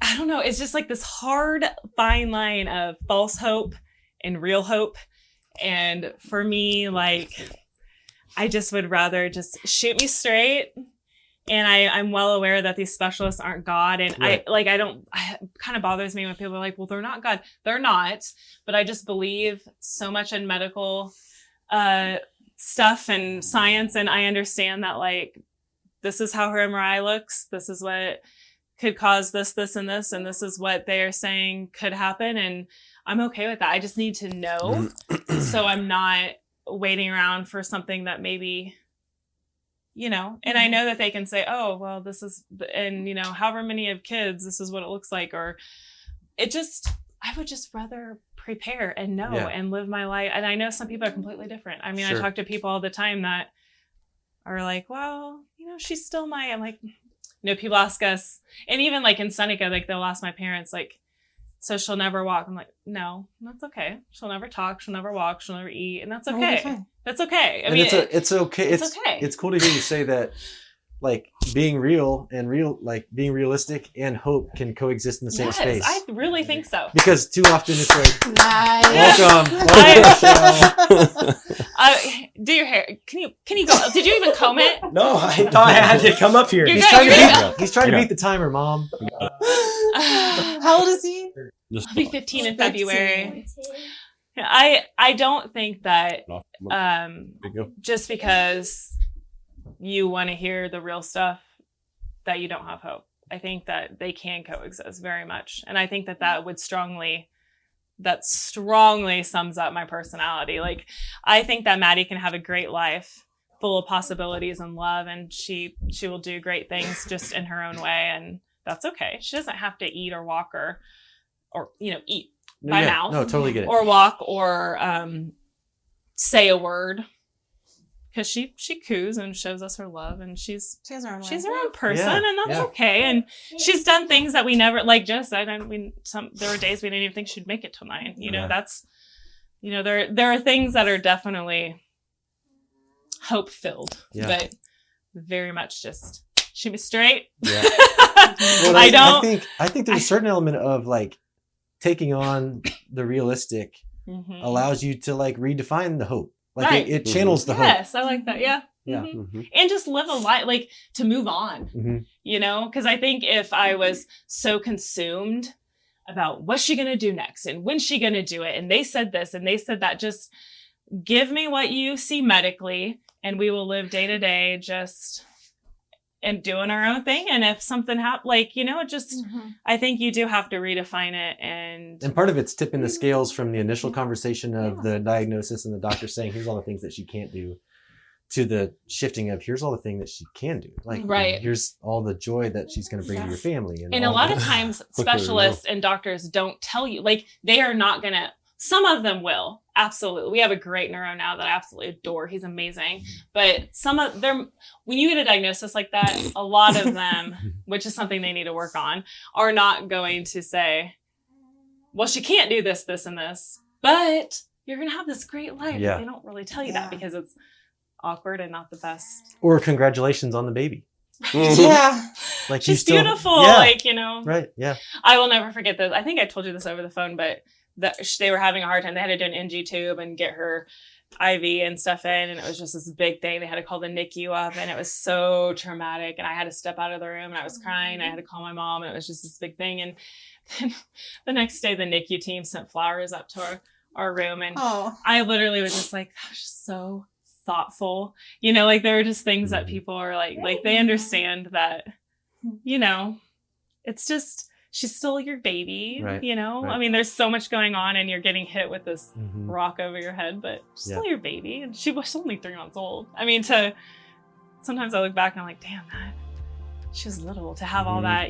I don't know. It's just like this hard, fine line of false hope and real hope. And for me, like, I just would rather just shoot me straight. And I'm well aware that these specialists aren't God. And Right. it kind of bothers me when people are like, well, they're not God. They're not. But I just believe so much in medical stuff and science. And I understand that, like, this is how her MRI looks. This is what could cause this, this, and this. And this is what they are saying could happen. And I'm okay with that. I just need to know. So I'm not waiting around for something that maybe, and I know that they can say, oh, well, this is, and however many of kids, this is what it looks like. Or I would just rather prepare and know and live my life. And I know some people are completely different. I mean, Sure. I talk to people all the time that are like, well, she's still I'm like, people ask us, and even like in Seneca, like they'll ask my parents, like, So she'll never walk. I'm like, no, that's okay. She'll never talk. She'll never walk. She'll never eat. And that's Oh, we'll be okay. fine. That's okay. I And mean, it's okay. it's okay. It's cool to hear you say that, like being being realistic and hope can coexist in the same yes, space. I really think so. Because too often it's like, Nice. welcome, Do your hair. Can you go? Did you even comb it? No, I thought I had to come up here. You're He's good, trying to you're beat. good. He's trying to Yeah. beat the timer, Mom. How old is he? Just I'll be 15 in 15. February. I don't think that Bingo. just because you want to hear the real stuff that you don't have hope. I think that they can coexist very much. And I think that would strongly sums up my personality. Like, I think that Maddy can have a great life full of possibilities and love, and she will do great things just in her own way, and that's okay. She doesn't have to eat or walk or eat by mouth. No, totally get it. Or walk or say a word, because she coos and shows us her love, and she's She has her own way. her own person, Yeah, and that's yeah. okay. And she's done things that we never, like Jess said, and there were days we didn't even think she'd make it till 9. Yeah. That's there are things that are definitely hope filled, Yeah. but very much just shoot me straight. Yeah. Well, I think there's a I- certain element of like taking on the realistic Mhm. allows you to like redefine the hope. Like Right. it channels the hope. Yes, I like that. Yeah. Yeah. Mhm. Mhm. And just live a life, like, to move on, Mhm. because I think if I was so consumed about what's she going to do next and when's she going to do it, and they said this and they said that, just give me what you see medically and we will live day to day just and doing our own thing. And if something happens, just, Mhm. I think you do have to redefine it. And And part of it's tipping the scales from the initial conversation of the diagnosis and the doctor saying, here's all the things that she can't do, to the shifting of here's all the things that she can do. Like, Right. here's all the joy that she's going to bring to your family. And a all lot the- of times Quickly specialists and doctors don't tell you, like, they are not going to, some of them will. Absolutely. We have a great neuro now that I absolutely adore. He's amazing. But some of them, when you get a diagnosis like that, a lot of them, which is something they need to work on, are not going to say, well, she can't do this, this, and this, but you're going to have this great life. Yeah. They don't really tell you Yeah. that because it's awkward and not the best. Or congratulations on the baby. Yeah. Like you She's still, beautiful. Yeah. Right. Yeah. I will never forget this. I think I told you this over the phone, but they were having a hard time. They had to do an NG tube and get her IV and stuff in, and it was just this big thing. They had to call the NICU up, and it was so traumatic. And I had to step out of the room, and I was crying. I had to call my mom, and it was just this big thing. And then the next day, the NICU team sent flowers up to our room, and Oh. I literally was just like, gosh, so thoughtful. Like, there are just things that people are like they understand that, it's just, she's still your baby, Right, I right. mean, there's so much going on and you're getting hit with this Mhm. rock over your head, but she's Yeah. still your baby. And she was only 3 months old. I mean, sometimes I look back and I'm like, damn, she was little to have all that,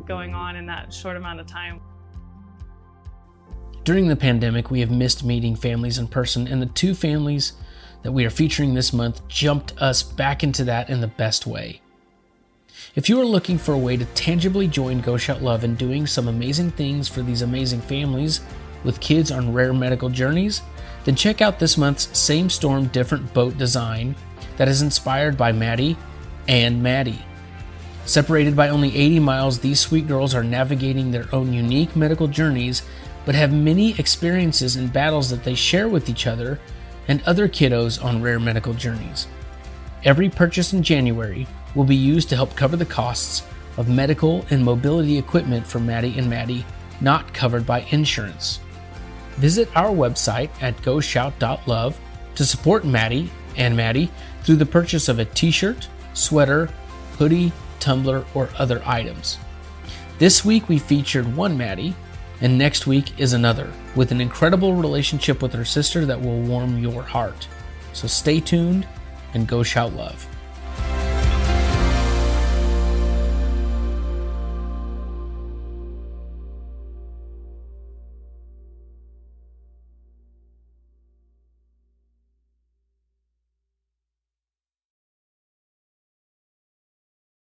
going on in that short amount of time. During the pandemic, we have missed meeting families in person, and the 2 families that we are featuring this month jumped us back into that in the best way. If you are looking for a way to tangibly join Go Shout Love in doing some amazing things for these amazing families with kids on rare medical journeys, then check out this month's Same Storm Different Boat design that is inspired by Maddy and Mady. Separated by only 80 miles, these sweet girls are navigating their own unique medical journeys, but have many experiences and battles that they share with each other and other kiddos on rare medical journeys. Every purchase in January will be used to help cover the costs of medical and mobility equipment for Maddy and Mady not covered by insurance. Visit our website at goshout.love to support Maddy and Mady through the purchase of a t-shirt, sweater, hoodie, tumbler, or other items. This week we featured one Maddy, and next week is another, with an incredible relationship with her sister that will warm your heart. So stay tuned and go shout love.